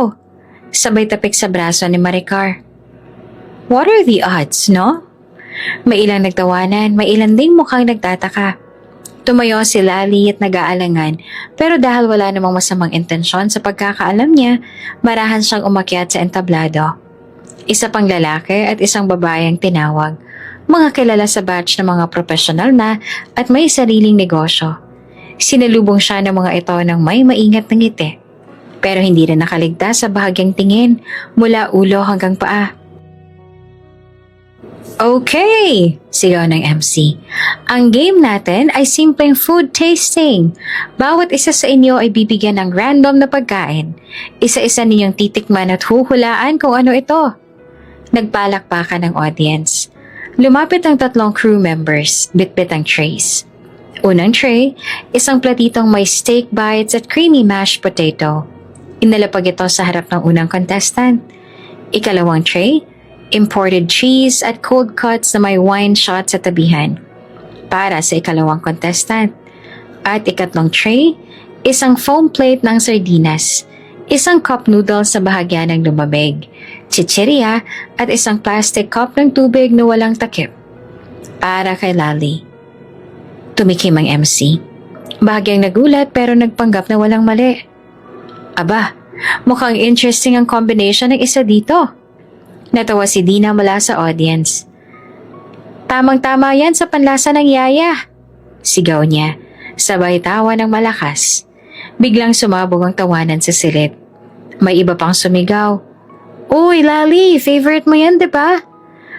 Sabay tapik sa braso ni Maricar. What are the odds, no? May ilang nagtawanan, may ilan ding mukhang nagtataka. Tumayo si Lali at nag-aalangan pero dahil wala namang masamang intensyon sa pagkakaalam niya, marahan siyang umakyat sa entablado. Isa pang lalaki at isang babae ang tinawag. Mga kilala sa batch ng mga profesional na at may sariling negosyo. Sinalubong siya ng mga ito ng may maingat na ngiti. Pero hindi rin nakaligtas sa bahagyang tingin mula ulo hanggang paa. Okay! Sigaw ng MC. Ang game natin ay simpleng food tasting. Bawat isa sa inyo ay bibigyan ng random na pagkain. Isa-isa ninyong titikman at huhulaan kung ano ito. Nagpalakpakan ng audience. Lumapit ang 3 crew members, bitbit ang trays. Unang tray, isang platitong may steak bites at creamy mashed potato. Inalapag ito sa harap ng unang contestant. Ikalawang tray, imported cheese at cold cuts na may wine shots sa tabihan para sa ikalawang contestant. At ikatlong tray, isang foam plate ng sardinas, isang cup noodles sa bahagya ng lumamig, chichirya at isang plastic cup ng tubig na walang takip para kay Lali. Tumikim ang MC. Bahagyang nagulat pero nagpanggap na walang mali. Aba, mukhang interesting ang combination ng isa dito. Natawa si Dina mula sa audience. Tamang-tama yan sa panlasa ng yaya. Sigaw niya, sabay tawa ng malakas. Biglang sumabog ang tawanan sa silid. May iba pang sumigaw. Uy, Lali, favorite mo yan, diba?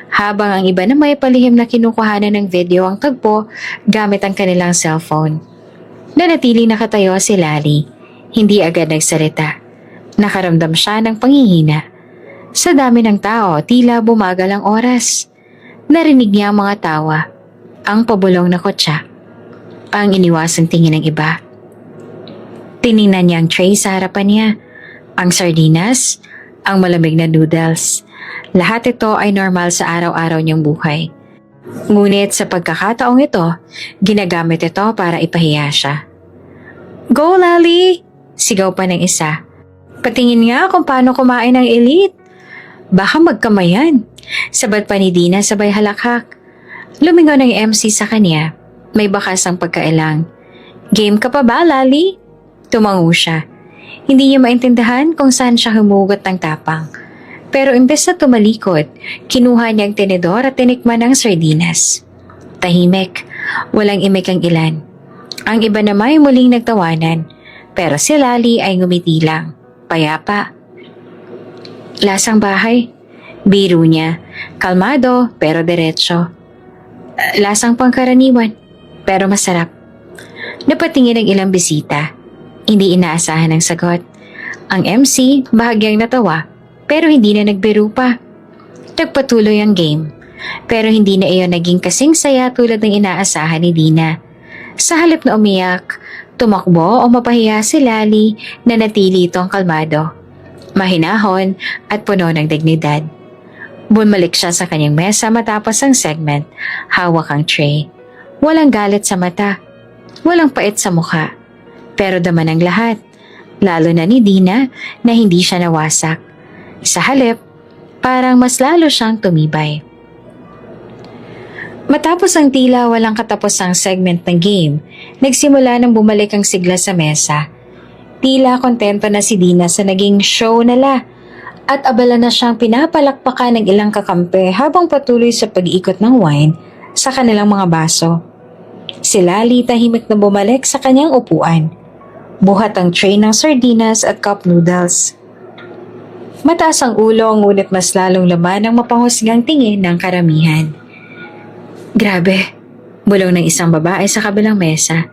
Habang ang iba na may palihim na kinukuhanan ng video ang tagpo gamit ang kanilang cellphone. Nanatiling nakatayo si Lali. Hindi agad nagsalita. Nakaramdam siya ng panghihina. Sa dami ng tao, tila bumagal ang oras. Narinig niya ang mga tawa, ang pabulong na kotsa, ang iniwasang tingin ng iba. Tiningnan niya ang tray sa harapan niya, ang sardinas, ang malamig na noodles. Lahat ito ay normal sa araw-araw niyang buhay. Ngunit sa pagkakataong ito, ginagamit ito para ipahiya siya. "Go, Lali!" Sigaw pa ng isa. "Patingin nga kung paano kumain ng elite. Baka magkamayan." Sabat pa ni Dina sabay halakhak. Lumingon ang MC sa kanya. May bakas ang pagkailang. "Game ka pa ba, Lali?" Tumango siya. Hindi niya maintindihan kung saan siya humugot ng tapang. Pero imbes na tumalikod, kinuha niya ang tenedor at tinikman ang sardinas. Tahimik, walang imik ang ilan. Ang iba naman ay muling nagtawanan, pero si Lali ay ngumiti lang, payapa. Lasang bahay, biro niya, kalmado pero diretso. Lasang pangkaraniwan, pero masarap. Napatingin ang ilang bisita, hindi inaasahan ang sagot. Ang MC bahagyang natawa, pero hindi na nagbiro pa. Nagpatuloy ang game, pero hindi na iyon naging kasing saya tulad ng inaasahan ni Dina. Sa halip na umiyak, tumakbo o mapahiya si Lali na natili itong kalmado, mahinahon at puno ng dignidad. Bumalik siya sa kanyang mesa matapos ang segment, hawak ang tray. Walang galit sa mata, walang pait sa mukha, pero dama ng lahat, lalo na ni Dina na hindi siya nawasak. Sa halip, parang mas lalo siyang tumibay. Matapos ang tila walang katapusang segment ng game, nagsimula nang bumalik ang sigla sa mesa. Tila kontento na si Dina sa naging show nila at abala na siyang pinapalakpakan ng ilang kakampi habang patuloy sa pag-iikot ng wine sa kanilang mga baso. Si Lali tahimik na bumalik sa kanyang upuan. Buhat ang tray ng sardinas at cup noodles. Mataas ang ulo ngunit mas lalong laman ang mapanghusgang tingin ng karamihan. "Grabe," bulong ng isang babae sa kabilang mesa.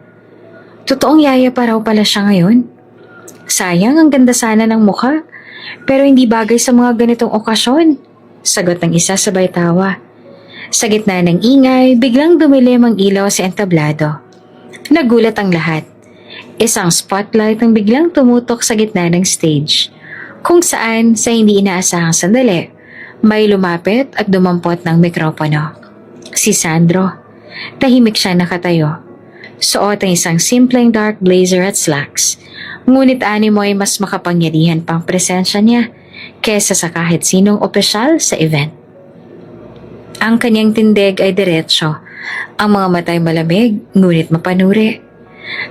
"Totoong yaya pa raw pala siya ngayon. Sayang ang ganda sana ng mukha, pero hindi bagay sa mga ganitong okasyon," sagot ng isa sabay tawa. Sa gitna ng ingay, biglang dumilim ang ilaw sa entablado. Nagulat ang lahat. Isang spotlight ang biglang tumutok sa gitna ng stage, kung saan sa hindi inaasahang sandali, may lumapit at dumampot ng mikropono. Si Sandro. Tahimik siya nakatayo. Suot ang isang simpleng dark blazer at slacks, ngunit animo ay mas makapangyarihan pang presensya niya kesa sa kahit sinong opisyal sa event. Ang kanyang tindig ay diretsyo, ang mga matay malamig ngunit mapanuri.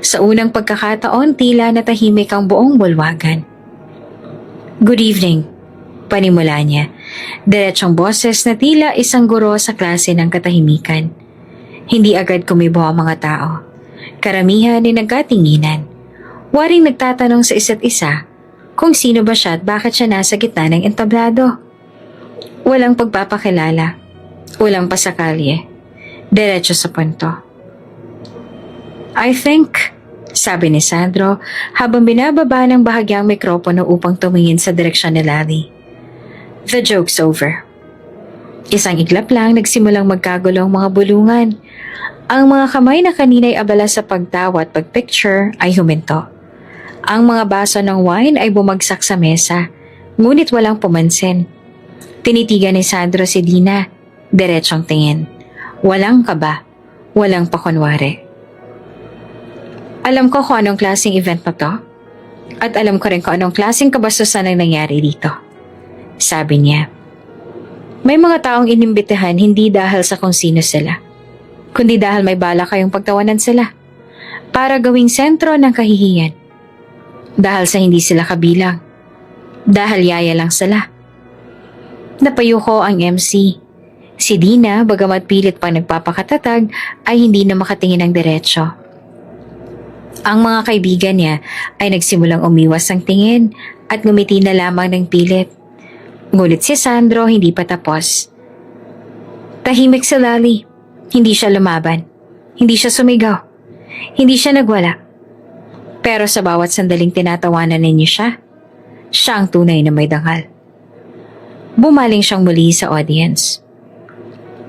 Sa unang pagkakataon, tila natahimik ang buong bulwagan. "Good evening," panimula niya. Diretsyong boses na tila isang guro sa klase ng katahimikan. Hindi agad kumibo ang mga tao. Karamihan ay nagkatinginan. Waring nagtatanong sa isa't isa kung sino ba siya at bakit siya nasa gitna ng entablado. Walang pagpapakilala, walang pasakalye, diretso sa punto. "I think," sabi ni Sandro habang binababa ng bahagyang mikropono upang tumingin sa direksyon ni Lali, "the joke's over." Isang iglap lang nagsimulang magkagulo ang mga bulungan. Ang mga kamay na kanina'y abala sa pagtawa at pagpicture ay huminto. Ang mga baso ng wine ay bumagsak sa mesa, ngunit walang pumansin. Tinitigan ni Sandro si Dina, diretsyong tingin. Walang kaba, walang pakunwari. "Alam ko kung anong klaseng event na to. At alam ko rin kung anong klaseng kabastusan ang nangyari dito," sabi niya. "May mga taong inimbitahan hindi dahil sa kung sino sila, kundi dahil may bala kayong pagtawanan sila para gawing sentro ng kahihiyan. Dahil sa hindi sila kabilang. Dahil yaya lang sila." Napayuko ang MC. Si Dina, bagamat pilit pang nagpapakatatag, ay hindi na makatingin ng diretsyo. Ang mga kaibigan niya ay nagsimulang umiwas ang tingin at ngumiti na lamang ng pilit. Ngunit si Sandro hindi pa tapos. Tahimik si Lali. Hindi siya lumaban. Hindi siya sumigaw. Hindi siya nagwala. Pero sa bawat sandaling tinatawanan ninyo siya, siya ang tunay na may dangal. Bumaling siyang muli sa audience.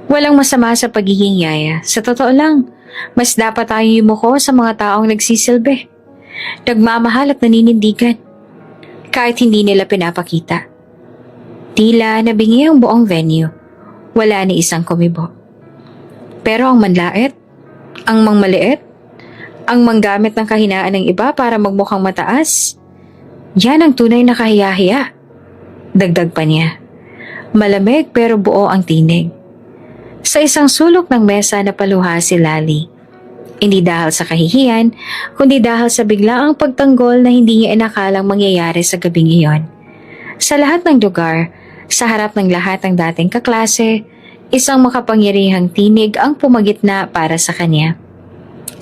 Walang masama sa pagiging yaya. Sa totoo lang, mas dapat tayong yumuko sa mga taong nagsisilbi, nagmamahal at naninindigan, kahit hindi nila pinapakita. Tila nabingi ang buong venue. Wala ni isang kumibo. Pero ang manlait, ang mangmaliit, ang manggamit ng kahinaan ng iba para magmukhang mataas, yan ang tunay na kahiya-hiya. Dagdag pa niya. Malamig pero buo ang tinig. Sa isang sulok ng mesa napaluha si Lali. Hindi dahil sa kahihiyan, kundi dahil sa biglaang pagtanggol na hindi niya inakalang mangyayari sa gabing iyon. Sa lahat ng lugar, sa harap ng lahat ng dating kaklase, isang makapangyarihang tinig ang pumagitna para sa kanya.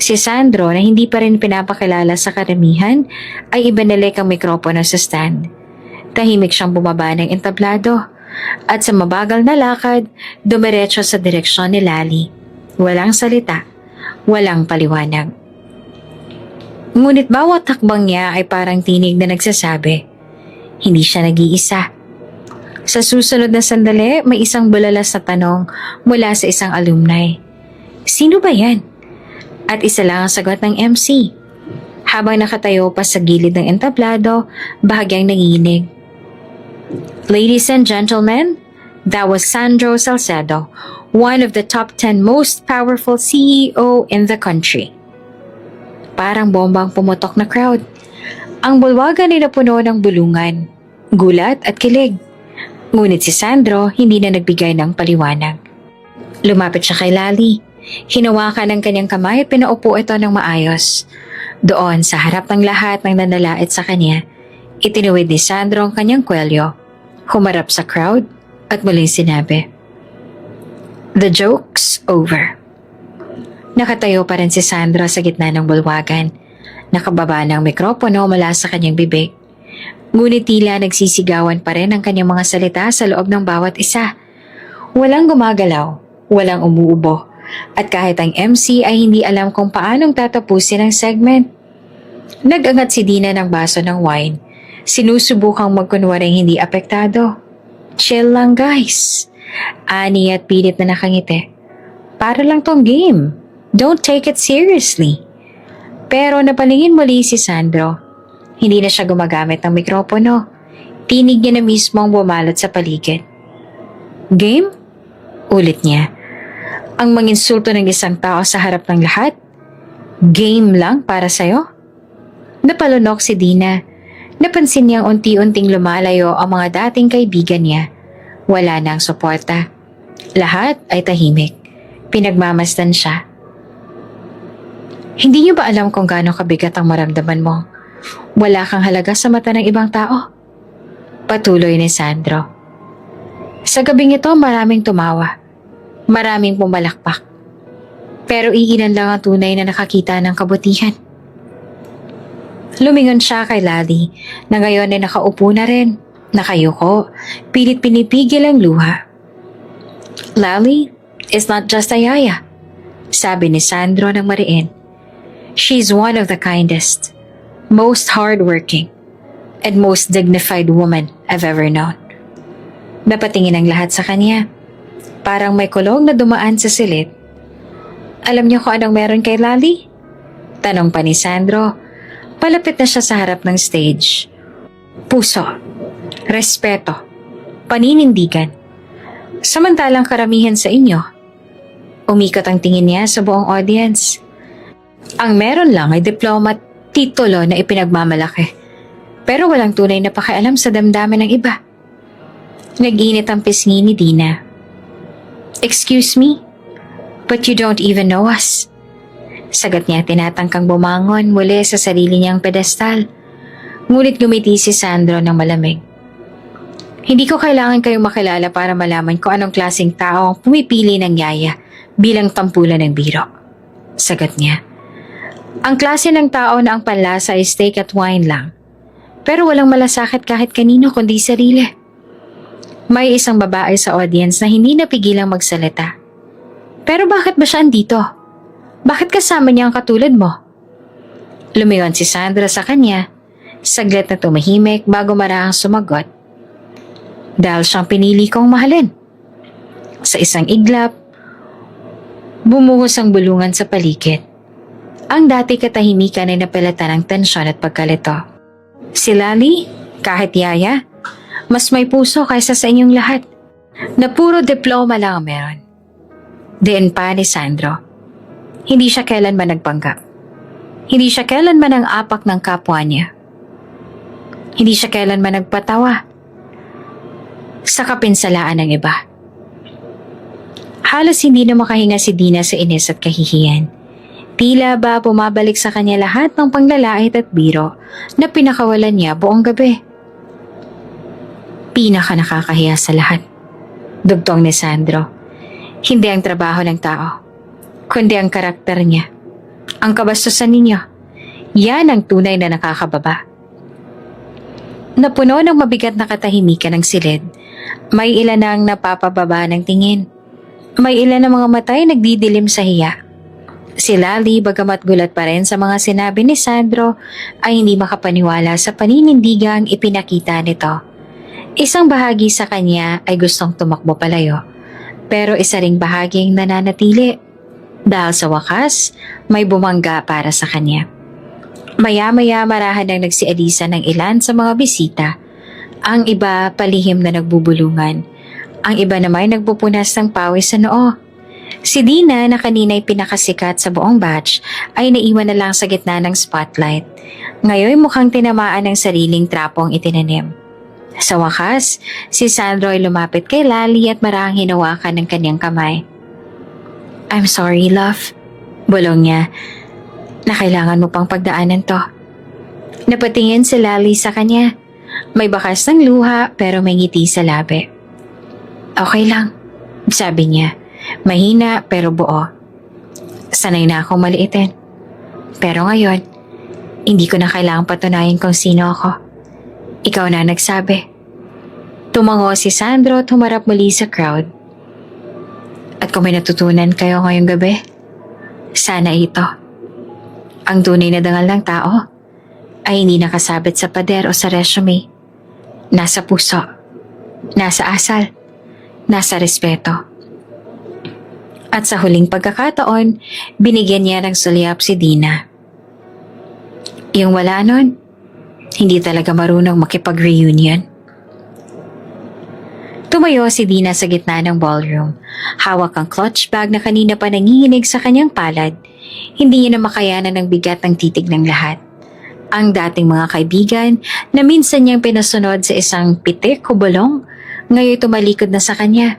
Si Sandro, na hindi pa rin pinapakilala sa karamihan, ay ibinalik ang mikropono sa stand. Tahimik siyang bumaba ng entablado at sa mabagal na lakad, dumiretso sa direksyon ni Lali. Walang salita, walang paliwanag. Ngunit bawat takbang niya ay parang tinig na nagsasabi, hindi siya nag-iisa. Sa susunod na sandali, may isang bulalas na tanong mula sa isang alumni. Sino ba yan? At isa lang ang sagot ng MC. Habang nakatayo pa sa gilid ng entablado, bahagyang nanginig. Ladies and gentlemen, that was Sandro Salcedo, one of the top 10 most powerful CEO in the country. Parang bombang pumutok na crowd. Ang bulwagan ay napuno ng bulungan, gulat at kilig. Ngunit si Sandro hindi na nagbigay ng paliwanag. Lumapit siya kay Lali. Hinawakan ng kanyang kamay at pinaupo ito ng maayos. Doon sa harap ng lahat ng nanalait sa kanya, itinuwid ni Sandro ang kanyang kwelyo, humarap sa crowd at muling sinabi, "The joke's over." Nakatayo pa rin si Sandro sa gitna ng bulwagan. Nakababa ng mikropono mula sa kanyang bibig. Ngunit tila nagsisigawan pa rin ang kanyang mga salita sa loob ng bawat isa. Walang gumagalaw, walang umuubo, at kahit ang MC ay hindi alam kung paanong tatapusin ang segment. Nag-angat si Dina ng baso ng wine. Sinusubukang magkunwaring hindi apektado. Chill lang guys. Ani at pilit na nakangiti. Para lang tong game. Don't take it seriously. Pero napalingin muli si Sandro. Hindi na siya gumagamit ng mikropono. Tinig niya na mismo ang bumalot sa paligid. Game? Ulit niya. Ang manginsulto ng isang tao sa harap ng lahat? Game lang para sa'yo? Napalunok si Dina. Napansin niyang unti-unting lumalayo ang mga dating kaibigan niya. Wala na ang suporta. Lahat ay tahimik. Pinagmamasdan siya. Hindi niyo ba alam kung gaano kabigat ang maramdaman mo? Wala kang halaga sa mata ng ibang tao. Patuloy ni Sandro. Sa gabing ito maraming tumawa. Maraming pumalakpak. Pero iilan lang ang tunay na nakakita ng kabutihan. Lumingon siya kay Lali na ngayon ay nakaupo na rin. Nakayuko, pilit pinipigil ang luha. Lali is not just a yaya, sabi ni Sandro ng mariin. She's one of the kindest, most hardworking, and most dignified woman I've ever known. Napatingin ang lahat sa kanya. Parang may kulong na dumaan sa silid. Alam niyo kung anong meron kay Lali? Tanong pa ni Sandro. Palapit na siya sa harap ng stage. Puso, respeto, paninindigan. Samantalang karamihan sa inyo, umikot ang tingin niya sa buong audience. Ang meron lang ay diploma at titulo na ipinagmamalaki. Pero walang tunay na pakialam sa damdamin ng iba. Nag-init ang pisngi ni Dina. Excuse me, but you don't even know us. Sagat niya tinatangkang bumangon muli sa sarili niyang pedestal. Ngunit gumiti si Sandro ng malamig. Hindi ko kailangan kayong makilala para malaman kung anong klaseng tao ang pumipili ng yaya bilang tampulan ng biro. Sagat niya. Ang klase ng tao na ang panlasa ay steak at wine lang. Pero walang malasakit kahit kanino kundi sarili. May isang babae sa audience na hindi napigilang magsalita. Pero bakit ba siya andito? Bakit kasama niya ang katulad mo? Lumingon si Sandro sa kanya, saglit na tumahimik bago marahang sumagot. Dahil siyang pinili kong mahalin. Sa isang iglap, bumuhos ang bulungan sa paligid. Ang dati katahimikan ay napilatan ng tensyon at pagkalito. Si Lali, kahit yaya, mas may puso kaysa sa inyong lahat, na puro diploma lang ang meron. Diin pa ni Sandro. Hindi siya kailanman nagpanggap. Hindi siya kailanman ang apak ng kapwa niya. Hindi siya kailanman nagpatawa sa kapinsalaan ng iba. Halos hindi na makahinga si Dina sa inis at kahihiyan. Tila ba bumabalik sa kanya lahat ng panglalait at biro na pinakawalan niya buong gabi. Pinaka nakakahiya sa lahat. Dugtong ni Sandro. Hindi ang trabaho ng tao, kundi ang karakter niya. Ang kabastusan ninyo. Yan ang tunay na nakakababa. Napuno ng mabigat na katahimikan ng silid. May ilan ang napapababa ng tingin. May ilan ng mga matay nagdidilim sa hiya. Si Lali, bagamat gulat pa rin sa mga sinabi ni Sandro, ay hindi makapaniwala sa paninindigang ipinakita nito. Isang bahagi sa kanya ay gustong tumakbo palayo, pero isa ring bahaging nananatili. Dahil sa wakas, may bumangga para sa kanya. Maya-maya marahan ang nagsialisa ng ilan sa mga bisita. Ang iba palihim na nagbubulungan. Ang iba naman nagpupunas ng pawis sa noo. Si Dina na kanina'y pinakasikat sa buong batch ay naiwan na lang sa gitna ng spotlight. Ngayon mukhang tinamaan ng sariling trapong itinanim. Sa wakas, si Sandro ay lumapit kay Lali at marahang hinawakan ng kanyang kamay. "I'm sorry, love," bulong niya, "na kailangan mo pang pagdaanan to." Napatingin si Lali sa kanya. May bakas ng luha pero may ngiti sa labi. "Okay lang," sabi niya. Mahina pero buo. "Sanay na akong maliitin. Pero ngayon, hindi ko na kailangang patunayan kung sino ako. Ikaw na nagsabi." Tumango si Sandro at humarap muli sa crowd. "At kung may natutunan kayo ngayong gabi, sana ito. Ang tunay na dangal ng tao ay hindi nakasabit sa pader o sa resume. Nasa puso, nasa asal, nasa respeto." At sa huling pagkakataon, binigyan niya ng sulyap si Dina. Yung wala nun, hindi talaga marunong makipag-reunion. Tumayo si Dina sa gitna ng ballroom. Hawak ang clutch bag na kanina pa nanginginig sa kanyang palad. Hindi niya na makayanan ng bigat ng titig ng lahat. Ang dating mga kaibigan na minsan niyang pinasunod sa isang pitik o bulong, ngayon tumalikod na sa kanya.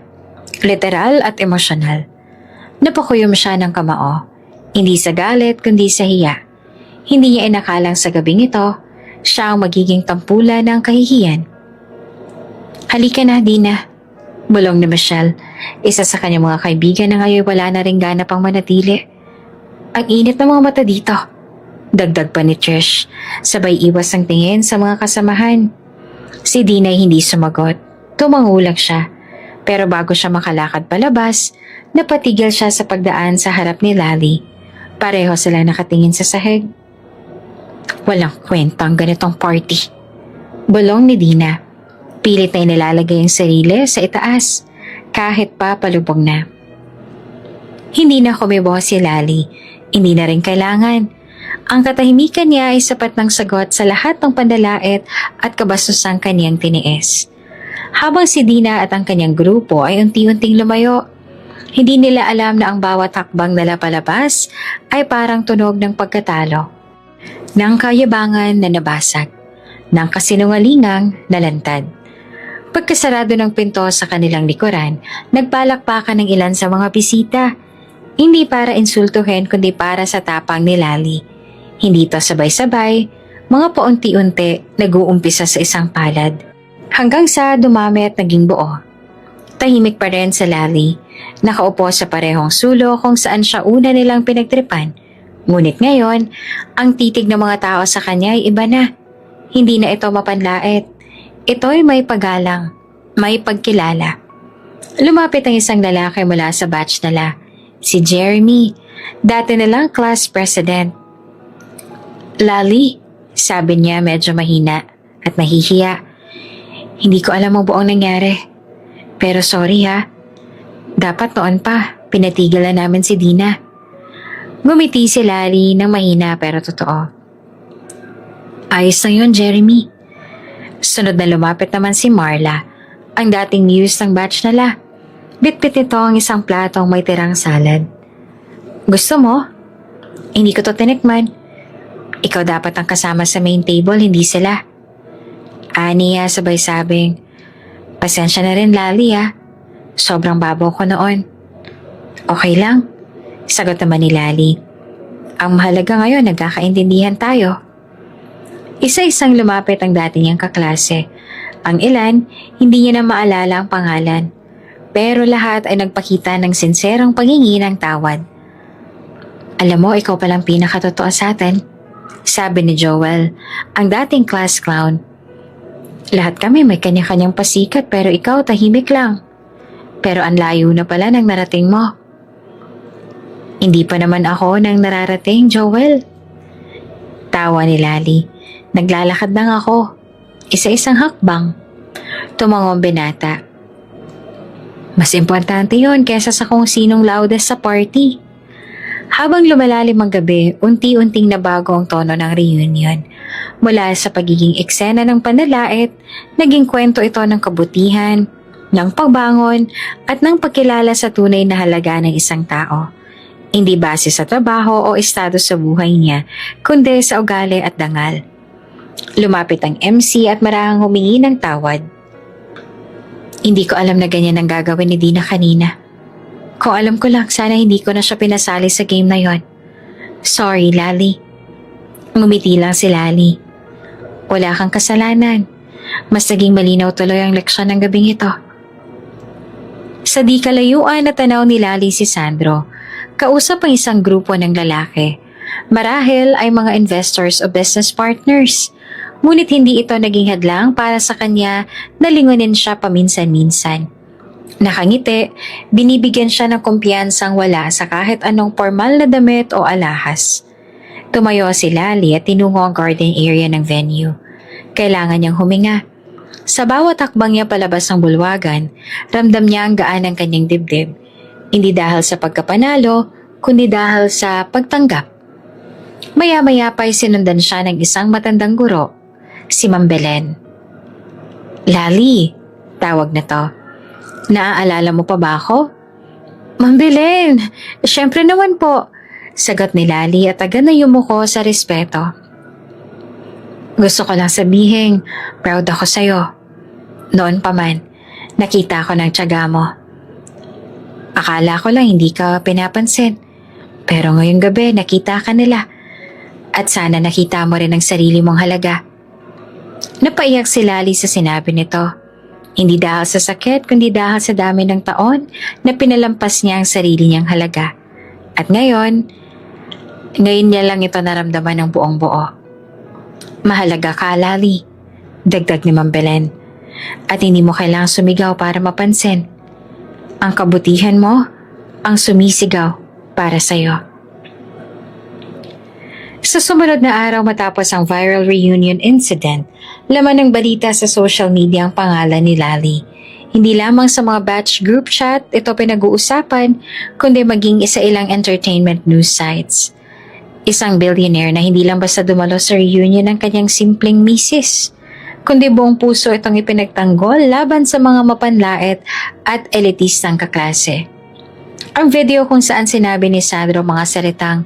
Literal at emosyonal. Napakuyom siya ng kamao. Hindi sa galit kundi sa hiya. Hindi niya inakalang sa gabing ito, siya ang magiging tampulan ng kahihiyan. "Halika na, Dina," bulong ni Michelle, isa sa kanyang mga kaibigan na ngayon wala na ring gana pang manatili. "Ang init ng mga mata dito," dagdag pa ni Trish, sabay iwas ang tingin sa mga kasamahan. Si Dina ay hindi sumagot. Tumangulang siya, pero bago siya makalakad palabas, napatigil siya sa pagdaan sa harap ni Lali. Pareho sila nakatingin sa sahig. "Walang kwentang ganitong party," bulong ni Dina. Pilit na inilalagay ang sarili sa itaas, kahit pa palubog na. Hindi na kumibo si Lali, hindi na rin kailangan. Ang katahimikan niya ay sapat ng sagot sa lahat ng pandalait at kabastusang kaniyang tiniis. Habang si Dina at ang kanyang grupo ay unti-unting lumayo, hindi nila alam na ang bawat hakbang nila palabas ay parang tunog ng pagkatalo, ng kayabangan na nabasag, ng kasinungalingang nalantad. Pagkasarado ng pinto sa kanilang likuran, nagpalakpakan ng ilan sa mga bisita. Hindi para insultuhin kundi para sa tapang ni Lali. Hindi to sabay-sabay, mga paunti-unti nag-uumpisa sa isang palad. Hanggang sa dumami at naging buo. Tahimik pa rin sa Lali, nakaupo sa parehong sulo kung saan siya una nilang pinagtripan. Ngunit ngayon, ang titig ng mga tao sa kanya ay iba na. Hindi na ito mapanlait. Ito'y may paggalang, may pagkilala. Lumapit ang isang lalaki mula sa batch nila, si Jeremy, dati nilang class president. Lali, sabi niya medyo mahina at nahihiya. Hindi ko alam ang buong nangyari. Pero sorry ha. Dapat noon pa, pinatigil na namin si Dina. Ngumiti si Lali ng mahina pero totoo. Ayos na yun, Jeremy. Sunod na lumapit naman si Marla, ang dating muse ng batch nila. Bitbit nito ang isang platong may tirang salad. Gusto mo? Hindi ko to tinikman. Ikaw dapat ang kasama sa main table, hindi sila. Aniya sabay sabing, pasensya na rin Lali ah. Sobrang babaw ko noon. Okay lang, sagot naman ni Lali. Ang mahalaga ngayon, nagkakaintindihan tayo. Isa-isang lumapit ang dati niyang kaklase. Ang ilan, hindi niya na maalala ang pangalan. Pero lahat ay nagpakita ng sinserong paghingi ng tawad. Alam mo, ikaw palang pinakatotoo sa atin, sabi ni Joel, ang dating class clown. Lahat kami may kanya-kanyang pasikat pero ikaw tahimik lang. Pero ang layo na pala ng narating mo. Hindi pa naman ako nang nararating, Joel. Tawa ni Lali. Naglalakad lang ako. Isa-isang hakbang. Tumangong binata. Mas importante yon kesa sa kung sinong loudest sa party. Habang lumalalim ang gabi, unti-unting nabago ang tono ng reunion. Mula sa pagiging eksena ng panlalait, naging kwento ito ng kabutihan, ng pagbangon, at ng pagkilala sa tunay na halaga ng isang tao. Hindi base sa trabaho o estado sa buhay niya, kundi sa ugali at dangal. Lumapit ang MC at marahang humingi ng tawad. Hindi ko alam na ganyan ang gagawin ni Dina kanina. Kung alam ko lang, sana hindi ko na siya pinasali sa game na yon. Sorry, Lali. Ngumiti lang si Lali. Wala kang kasalanan. Mas naging malinaw tuloy ang leksyon ng gabing ito. Sa di kalayuan na tanaw ni Lali si Sandro, kausap ang isang grupo ng lalaki. Marahil ay mga investors o business partners. Ngunit hindi ito naging hadlang para sa kanya na lingunin siya paminsan-minsan. Nakangiti, binibigyan siya ng kumpiyansang wala sa kahit anong formal na damit o alahas. Tumayo si Lali at tinungo ang garden area ng venue. Kailangan niyang huminga. Sa bawat hakbang niya palabas ng bulwagan, ramdam niya ang gaan ng kanyang dibdib. Hindi dahil sa pagkapanalo, kundi dahil sa pagtanggap. Maya-maya pa'y sinundan siya ng isang matandang guro, si Ma'am Belen. Lali, tawag na to. Naaalala mo pa ba ako? Ma'am Belen, syempre naman po, sagot ni Lali at agad na yumuko sa respeto. Gusto ko lang sabihin, proud ako sa'yo. Noon pa man, nakita ko ng tiyaga mo. Akala ko lang hindi ka pinapansin, pero ngayong gabi nakita ka nila. At sana nakita mo rin ang sarili mong halaga. Napaiyak si Lali sa sinabi nito. Hindi dahil sa sakit, kundi dahil sa dami ng taon na pinalampas niya ang sarili niyang halaga. At ngayon niya lang ito naramdaman ng buong buo. Mahalaga ka, Lali, dagdag ni Ma'am Belen. At hindi mo kailangang sumigaw para mapansin. Ang kabutihan mo, ang sumisigaw para sa'yo. Sa sumunod na araw matapos ang viral reunion incident, laman ng balita sa social media ang pangalan ni Lali. Hindi lamang sa mga batch group chat ito pinag-uusapan, kundi maging isa-ilang entertainment news sites. Isang billionaire na hindi lang basta dumalo sa reunion ng kanyang simpleng misis, kundi buong puso itong ipinagtanggol laban sa mga mapanlait at elitistang kaklase. Ang video kung saan sinabi ni Sandro mga salitang,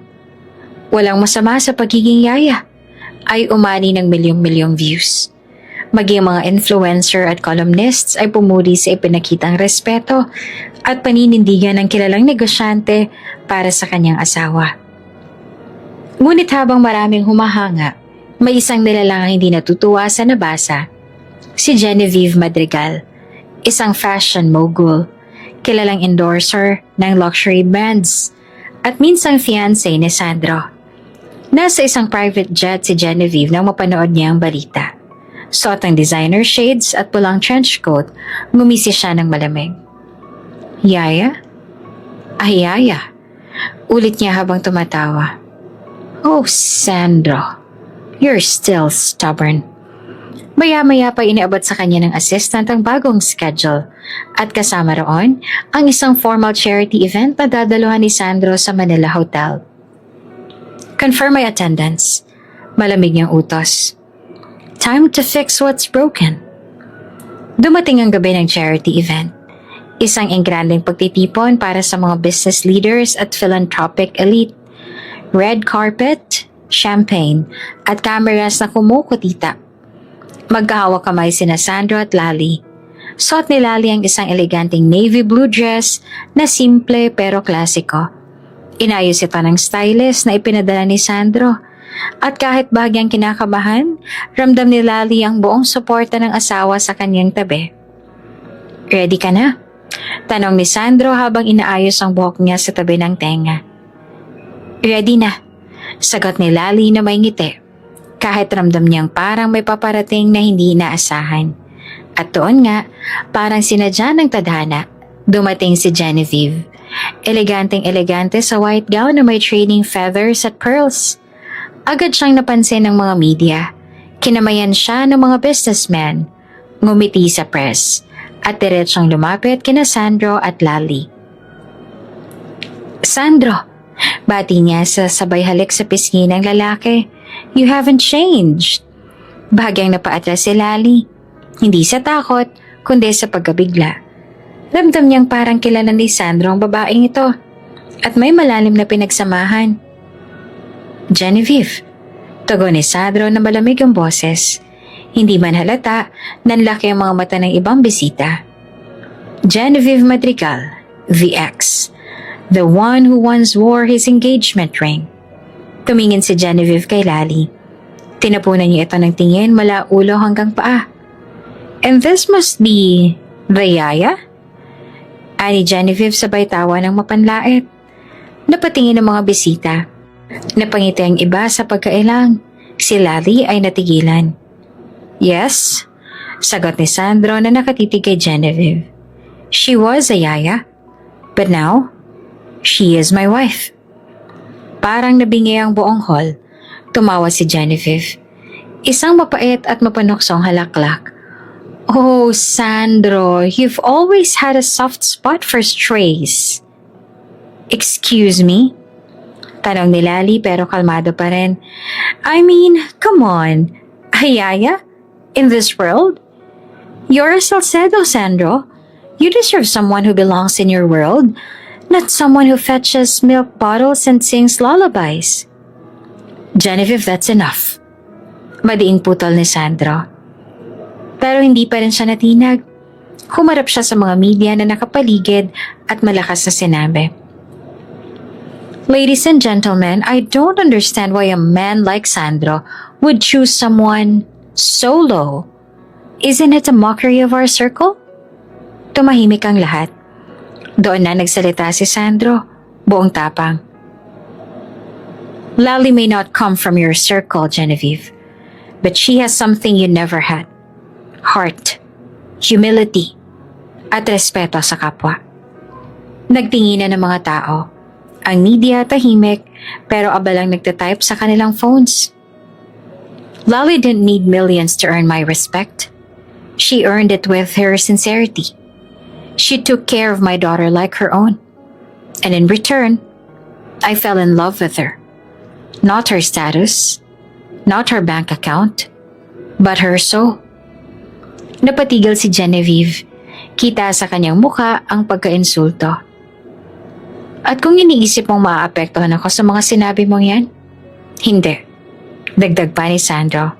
"Walang masama sa pagiging yaya," ay umani ng milyong-milyong views. Maging mga influencer at columnists ay pumuli sa ipinakitang respeto at paninindigan ng kilalang negosyante para sa kanyang asawa. Ngunit habang maraming humahanga, may isang nilalang hindi natutuwa sa nabasa. Si Genevieve Madrigal, isang fashion mogul, kilalang endorser ng luxury brands, at minsang fiancé ni Sandro. Nasa isang private jet si Genevieve nang mapanood niya ang balita. Suot ang designer shades at pulang trench coat, ngumisi siya ng malamig. "Yaya? Ay, yaya," ulit niya habang tumatawa. "Oh, Sandro," You're still stubborn. Maya-maya pa iniabot sa kanya ng assistant ang bagong schedule at kasama roon ang isang formal charity event na dadaluhan ni Sandro sa Manila Hotel. Confirm my attendance. Malamig niyang utos. Time to fix what's broken. Dumating ang gabi ng charity event. Isang engrandeng pagtitipon para sa mga business leaders at philanthropic elite. Red carpet, champagne, at cameras na kumukutita. Magkahawak kamay sina Sandro at Lali. Suot ni Lali ang isang eleganteng navy blue dress na simple pero klasiko. Inayos ito ng stylist na ipinadala ni Sandro. At kahit bahagyang kinakabahan, ramdam ni Lali ang buong suporta ng asawa sa kanyang tabi. Ready ka na? Tanong ni Sandro habang inaayos ang buhok niya sa tabi ng tenga. Ready na, sagot ni Lali na may ngiti. Kahit ramdam niyang parang may paparating na hindi inaasahan. At doon nga, parang sinadya ng tadhana, dumating si Genevieve. Eleganteng-elegante sa white gown na may trailing feathers at pearls. Agad siyang napansin ng mga media. Kinamayan siya ng mga businessmen. Ngumiti sa press. At diretsong lumapit kina Sandro at Lali. Sandro, bati niya sa sabay halik sa pisngi ng lalaki. You haven't changed. Bahagyang napaatras si Lali. Hindi sa takot, kundi sa pagkabigla. Ramdam niyang parang kilala ni Sandro ang babaeng ito. At may malalim na pinagsamahan. Genevieve, tugon ni Sandro na malamig ang boses. Hindi man halata, nanlaki ang mga mata ng ibang bisita. Genevieve Madrigal, the ex. The one who once wore his engagement ring. Tumingin si Genevieve kay Lali. Tinapunan niya ito ng tingin mula ulo hanggang paa. And this must be the yaya? Ani Genevieve sabay tawa ng mapanlait. Napatingin ng mga bisita. Napangiti ang iba sa pagkailang. Si Lali ay natigilan. Yes, sagot ni Sandro na nakatitig kay Genevieve. She was a yaya, but now, she is my wife. Parang nabingi ang buong hall. Tumawa si Genevieve. Isang mapait at mapanuksong halaklak. Oh, Sandro, you've always had a soft spot for strays. Excuse me? Tanong ni Lali pero kalmado pa rin. I mean, come on. Ayaya? In this world? You're a Salcedo, Sandro. You deserve someone who belongs in your world. Not someone who fetches milk bottles and sings lullabies. Genevieve, that's enough. Madiing putol ni Sandro. Pero hindi pa rin siya natinag. Humarap siya sa mga media na nakapaligid at malakas na sinabi. Ladies and gentlemen, I don't understand why a man like Sandro would choose someone so low. Isn't it a mockery of our circle? Tumahimik ang lahat. Doon na nagsalita si Sandro, buong tapang. Lali may not come from your circle, Genevieve, but she has something you never had. Heart, humility, at respeto sa kapwa. Nagtinginan ng mga tao. Ang media tahimik, pero abalang nagtatype sa kanilang phones. Lali didn't need millions to earn my respect. She earned it with her sincerity. She took care of my daughter like her own. And in return, I fell in love with her. Not her status, not her bank account, but her soul. Napatigil si Genevieve. Kita sa kanyang muka ang pagka-insulto. At kung iniisip mong maaapektuhan ako sa mga sinabi mong yan, hindi. Dagdag pa ni Sandro.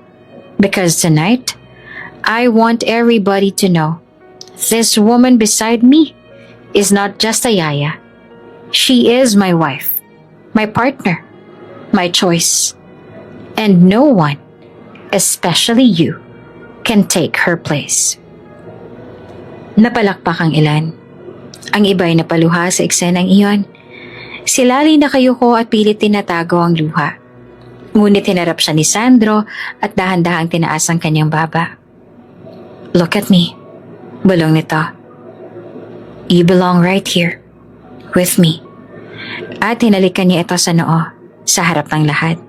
Because tonight, I want everybody to know this woman beside me is not just a yaya. She is my wife, my partner, my choice. And no one, especially you, can take her place. Napalakpak ang ilan. Ang iba'y napaluha sa eksenang iyon. Si Lali nakayuko at pilit tinatago ang luha. Ngunit hinarap siya ni Sandro at dahan-dahang tinaas ang kanyang baba. Look at me. Bulong nito. You belong right here. With me. At hinalikan niya ito sa noo, sa harap ng lahat.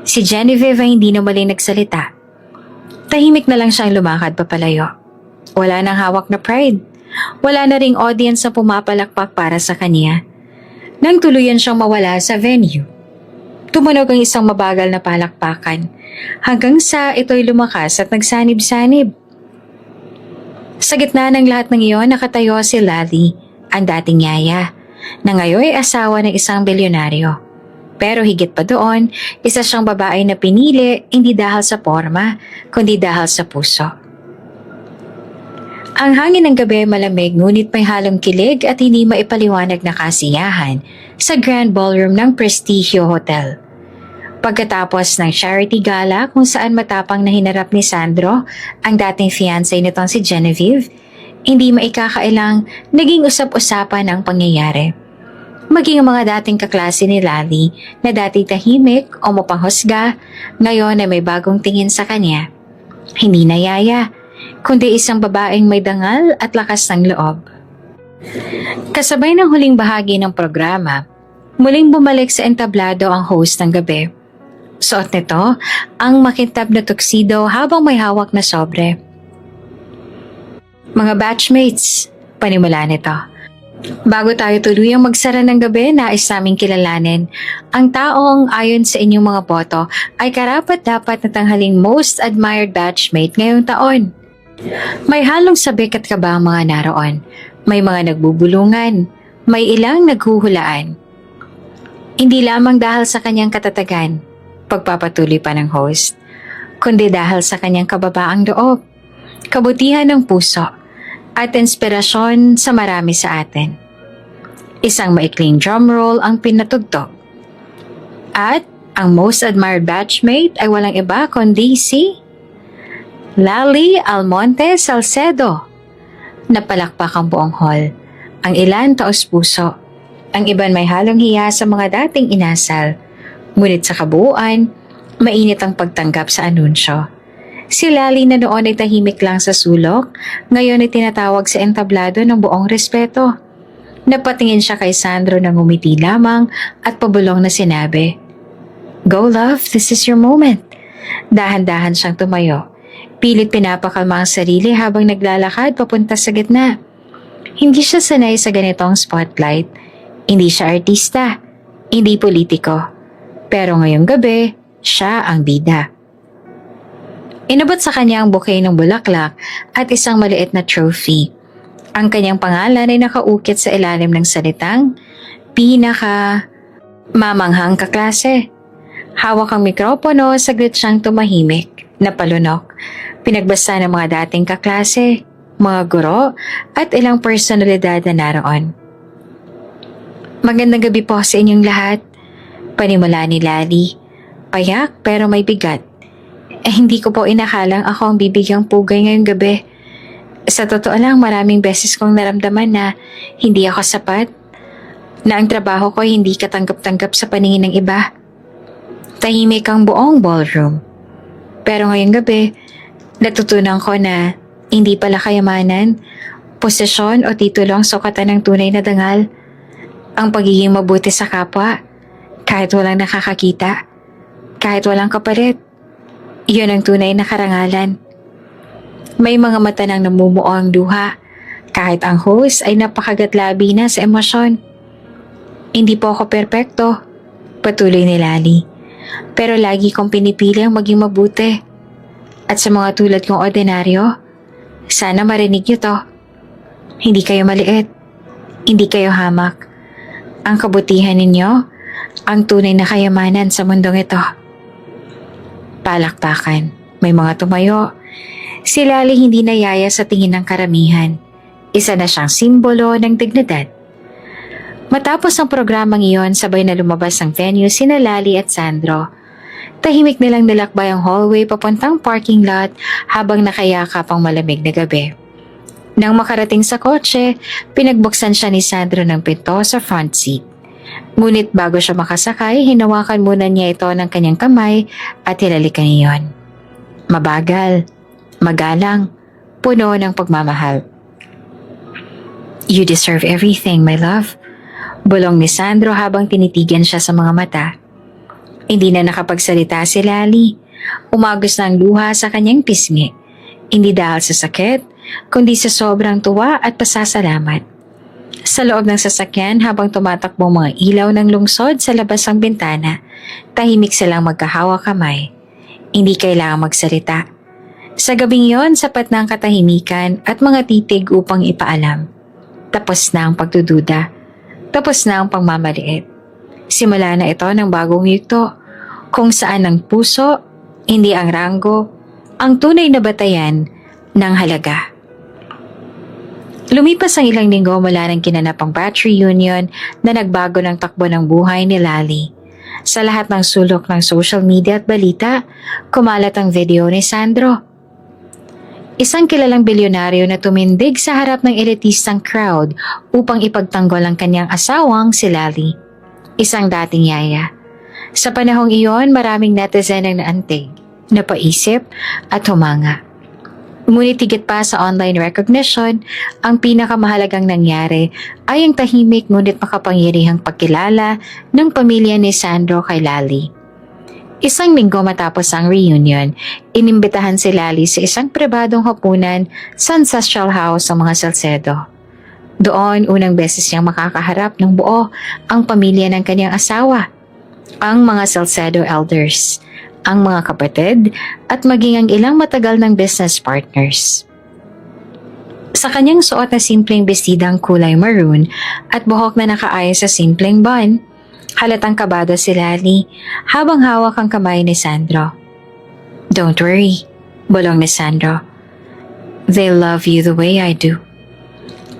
Si Genevieve ay hindi na muling nagsalita. Tahimik na lang siyang lumakad papalayo. Wala nang hawak na pride. Wala na ring audience na pumapalakpak para sa kanya. Nang tuluyan siyang mawala sa venue. Tumunog ang isang mabagal na palakpakan hanggang sa ito'y lumakas at nagsanib-sanib. Sa gitna ng lahat ng iyon, nakatayo si Lally, ang dating yaya, na ngayon ay asawa ng isang bilyonaryo. Pero higit pa doon, isa siyang babae na pinili hindi dahil sa forma, kundi dahil sa puso. Ang hangin ng gabi ay malamig ngunit may halong kilig at hindi maipaliwanag na kasiyahan sa Grand Ballroom ng Prestigio Hotel. Pagkatapos ng charity gala kung saan matapang na hinarap ni Sandro ang dating fiancé nitong si Genevieve, hindi maikakailang naging usap-usapan ang pangyayari. Maging ang mga dating kaklase ni Lally na dating tahimik o mapanghusga, ngayon ay may bagong tingin sa kanya. Hindi na yaya, kundi isang babaeng may dangal at lakas ng loob. Kasabay ng huling bahagi ng programa, muling bumalik sa entablado ang host ng gabi. Suot nito ang makintab na tuxedo habang may hawak na sobre. Mga batchmates, panimula nito. Bago tayo tuluyang magsara ng gabi, nais naming kilalanin ang taong ayon sa inyong mga boto ay karapat-dapat na tanghaling most admired batchmate ngayong taon. May halong sabik at kaba ang mga naroon. May mga nagbubulungan, may ilang naghuhulaan. Hindi lamang dahil sa kanyang katatagan, pagpapatuloy pa ng host, kundi dahil sa kanyang kababaang loob, kabutihan ng puso, at inspirasyon sa marami sa atin. Isang maikling drumroll ang pinatugtog. At ang most admired batchmate ay walang iba kundi si Lally Almonte Salcedo. Napalakpak ang buong hall. Ang ilan taos puso. Ang iban may halong hiya sa mga dating inasal. Ngunit sa kabuuan, mainit ang pagtanggap sa anunsyo. Si Lally na noon ay tahimik lang sa sulok, ngayon ay tinatawag sa entablado ng buong respeto. Napatingin siya kay Sandro na ngumiti lamang at pabulong na sinabi, "Go love, this is your moment." Dahan-dahan siyang tumayo. Pilit pinapakalma ang sarili habang naglalakad papunta sa gitna. Hindi siya sanay sa ganitong spotlight. Hindi siya artista. Hindi politiko. Pero ngayong gabi, siya ang bida. Inabot sa kanya ang bouquet ng bulaklak at isang maliit na trophy. Ang kanyang pangalan ay nakaukit sa ilalim ng salitang mamanghang kaklase. Hawak ang mikropono, saglit siyang tumahimik, napalunok. Pinagbasa ng mga dating kaklase, mga guro at ilang personalidad na naroon. Magandang gabi po sa inyong lahat. Panimula ni Lally. Payak pero may bigat. Hindi ko po inakalang ako ang bibigyang pugay ngayong gabi. Sa totoo lang, maraming beses kong naramdaman na hindi ako sapat. Na ang trabaho ko hindi katanggap-tanggap sa paningin ng iba. Tahimik ang buong ballroom. Pero ngayong gabi, natutunan ko na hindi pala kayamanan, posisyon o titulo ang sukatan ng tunay na dangal. Ang pagiging mabuti sa kapwa. Kahit walang nakakakita, kahit walang kapalit, iyon ang tunay na karangalan. May mga mata nang namumuo ang luha, kahit ang host ay napakagatlabi na sa emosyon. Hindi po ako perpekto, patuloy ni Lally. Pero lagi kong pinipili ang maging mabuti. At sa mga tulad kong ordinaryo, sana marinig niyo to. Hindi kayo maliit, hindi kayo hamak. Ang kabutihan ninyo, ang tunay na kayamanan sa mundong ito. Palakpakan. May mga tumayo. Si Lally hindi nayaya sa tingin ng karamihan. Isa na siyang simbolo ng dignidad. Matapos ang programang iyon, sabay na lumabas ang venue sina Lally at Sandro. Tahimik nilang nilakbay ang hallway papuntang parking lot habang nakayakap ang malamig na gabi. Nang makarating sa kotse, pinagbuksan siya ni Sandro ng pinto sa front seat. Ngunit bago siya makasakay, hinawakan muna niya ito ng kanyang kamay at hilalikan niyon. Mabagal, magalang, puno ng pagmamahal. "You deserve everything, my love," bulong ni Sandro habang tinitigan siya sa mga mata. Hindi na nakapagsalita si Lali. Umagos na ang luha sa kanyang pisngi. Hindi dahil sa sakit, kundi sa sobrang tuwa at pasasalamat. Sa loob ng sasakyan habang tumatakbo mga ilaw ng lungsod sa labas ng bintana, tahimik silang magkahawak kamay. Hindi kailangang magsalita. Sa gabing yon, sapat na ang katahimikan at mga titig upang ipaalam. Tapos na ang pagdududa. Tapos na ang pagmamaliit. Simula na ito ng bagong yugto, kung saan ang puso, hindi ang ranggo, ang tunay na batayan ng halaga. Lumipas ang ilang linggo mula ng kinanapang batch reunion na nagbago ng takbo ng buhay ni Lali. Sa lahat ng sulok ng social media at balita, kumalat ang video ni Sandro. Isang kilalang bilyonaryo na tumindig sa harap ng elitistang crowd upang ipagtanggol ang kanyang asawang si Lali. Isang dating yaya. Sa panahong iyon, maraming netizen ang naantig, napaisip at humanga. Ngunit higit pa sa online recognition, ang pinakamahalagang nangyari ay ang tahimik ngunit makapangyarihang pagkilala ng pamilya ni Sandro kay Lali. Isang linggo matapos ang reunion, inimbitahan si Lali sa isang pribadong hapunan sa ancestral house ng mga Salcedo. Doon, unang beses niyang makakaharap ng buo ang pamilya ng kanyang asawa, ang mga Salcedo elders, ang mga kapatid at maging ang ilang matagal ng business partners. Sa kanyang suot na simpleng bestidang kulay maroon at buhok na nakaayos sa simpleng bun, halatang kabado si Lali habang hawak ang kamay ni Sandro. "Don't worry," bulong ni Sandro. "They love you the way I do."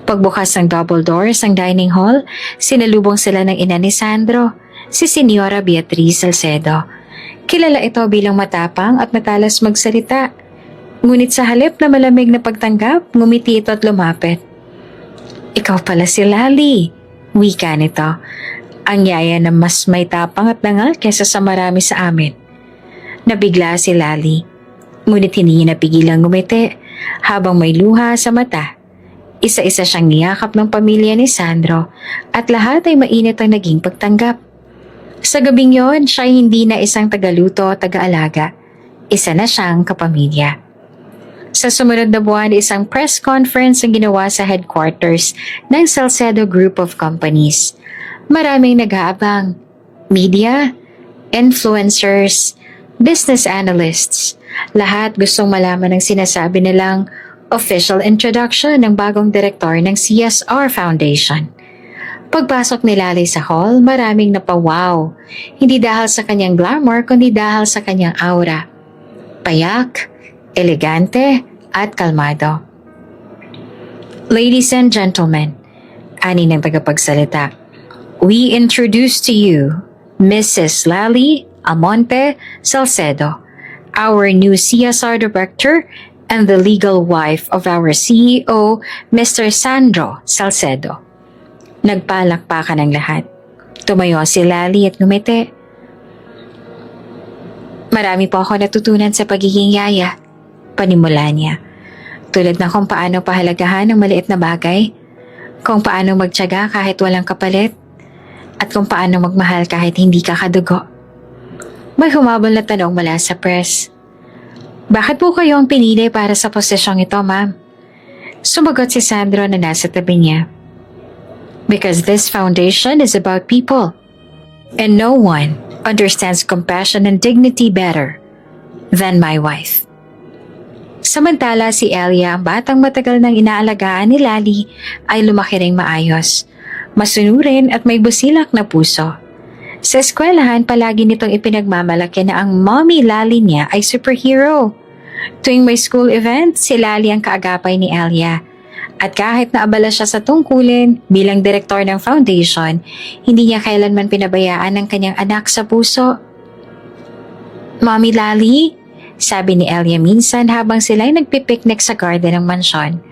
Pagbukas ng double doors ng dining hall, sinalubong sila ng ina ni Sandro, si Senyora Beatriz Salcedo. Kilala ito bilang matapang at matalas magsalita. Ngunit sa halip na malamig na pagtanggap, ngumiti ito at lumapit. "Ikaw pala si Lali," wika nito. "Ang yaya na mas may tapang at dangal kesa sa marami sa amin." Nabigla si Lali. Ngunit hindi niya napigilang ngumiti habang may luha sa mata. Isa-isa siyang niyakap ng pamilya ni Sandro at lahat ay mainit ang naging pagtanggap. Sa gabing yon, siya ay hindi na isang tagaluto o taga-alaga. Isa na siyang kapamilya. Sa sumunod na buwan, isang press conference ang ginawa sa headquarters ng Salcedo Group of Companies. Maraming nag-aabang. Media, influencers, business analysts. Lahat gustong malaman ang sinasabi nilang official introduction ng bagong direktor ng CSR Foundation. Pagpasok ni Lali sa hall, maraming napawaw. Hindi dahil sa kanyang glamour, kundi dahil sa kanyang aura. Payak, elegante, at kalmado. "Ladies and gentlemen," ani ng tagapagsalita, "we introduce to you Mrs. Lali Amonte Salcedo, our new CSR Director and the legal wife of our CEO, Mr. Sandro Salcedo." Nagpalakpakan ang lahat. Tumayo si Lali at ngumiti. "Marami po ako natutunan sa pagiging yaya," panimula niya. Tulad ng kung paano pahalagahan ang maliit na bagay, kung paano magtiyaga kahit walang kapalit, at kung paano magmahal kahit hindi ka kadugo. May humabol na tanong mula sa press. "Bakit po kayo ang pinili para sa posisyong ito, ma'am?" Sumagot si Sandro na nasa tabi niya. "Because this foundation is about people. And no one understands compassion and dignity better than my wife." Samantala si Elia, ang batang matagal nang inaalagaan ni Lali, ay lumaki ring maayos. Masunurin at may busilak na puso. Sa eskwelahan, palagi nitong ipinagmamalaki na ang mommy Lali niya ay superhero. Tuwing may school event, si Lali ang kaagapay ni Elia. At kahit naabala siya sa tungkulin bilang direktor ng foundation, hindi niya kailanman pinabayaan ang kanyang anak sa puso. "Mommy Lali," sabi ni Elia minsan habang sila'y nagpipiknik sa garden ng mansyon,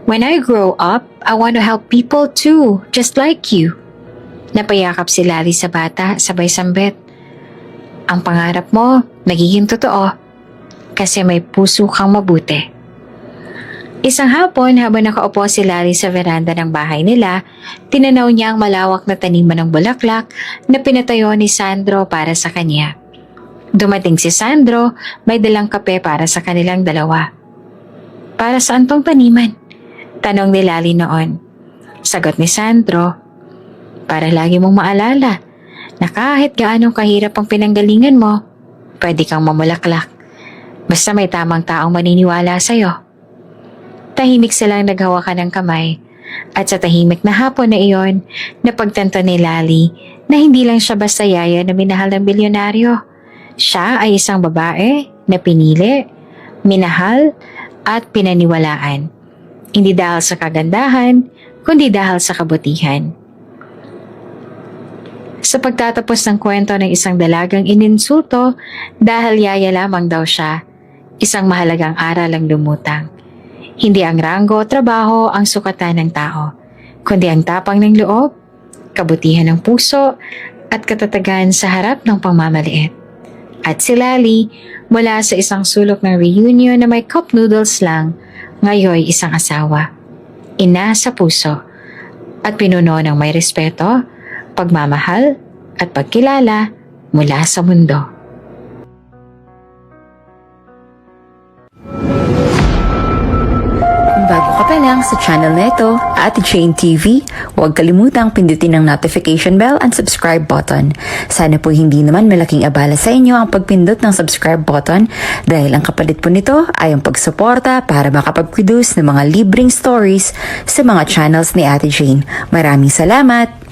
"when I grow up, I want to help people too, just like you." Napayakap si Lali sa bata, sabay sambit. "Ang pangarap mo, nagiging totoo, kasi may puso kang mabuti." Isang hapon habang nakaupo si Lali sa veranda ng bahay nila, tinanaw niya ang malawak na taniman ng bulaklak na pinatayo ni Sandro para sa kanya. Dumating si Sandro, may dalang kape para sa kanilang dalawa. Para saan tong taniman? Tanong ni Lali noon. Sagot ni Sandro, para lagi mong maalala na kahit gaano kahirap ang pinanggalingan mo, pwede kang mamulaklak. Basta may tamang taong maniniwala sa'yo. Tahimik silang naghawakan ng kamay at sa tahimik na hapon na iyon, napagtanto ni Lali na hindi lang siya basta yaya na minahal ng bilyonaryo. Siya ay isang babae na pinili, minahal at pinaniwalaan. Hindi dahil sa kagandahan, kundi dahil sa kabutihan. Sa pagtatapos ng kwento ng isang dalagang ininsulto dahil yaya lamang daw siya, isang mahalagang aral ang lumutang. Hindi ang ranggo o trabaho ang sukatan ng tao, kundi ang tapang ng loob, kabutihan ng puso, at katatagan sa harap ng pagmamaliit. At si Lali, mula sa isang sulok ng reunion na may cup noodles lang, ngayon isang asawa, ina sa puso, at pinuno ng may respeto, pagmamahal, at pagkilala mula sa mundo. Bago ka pa lang sa channel na ito, Ate Jane TV, huwag kalimutang pindutin ang notification bell and subscribe button. Sana po hindi naman malaking abala sa inyo ang pagpindot ng subscribe button dahil ang kapalit po nito ay ang pagsuporta para makapag-produce ng mga libreng stories sa mga channels ni Ate Jane. Maraming salamat!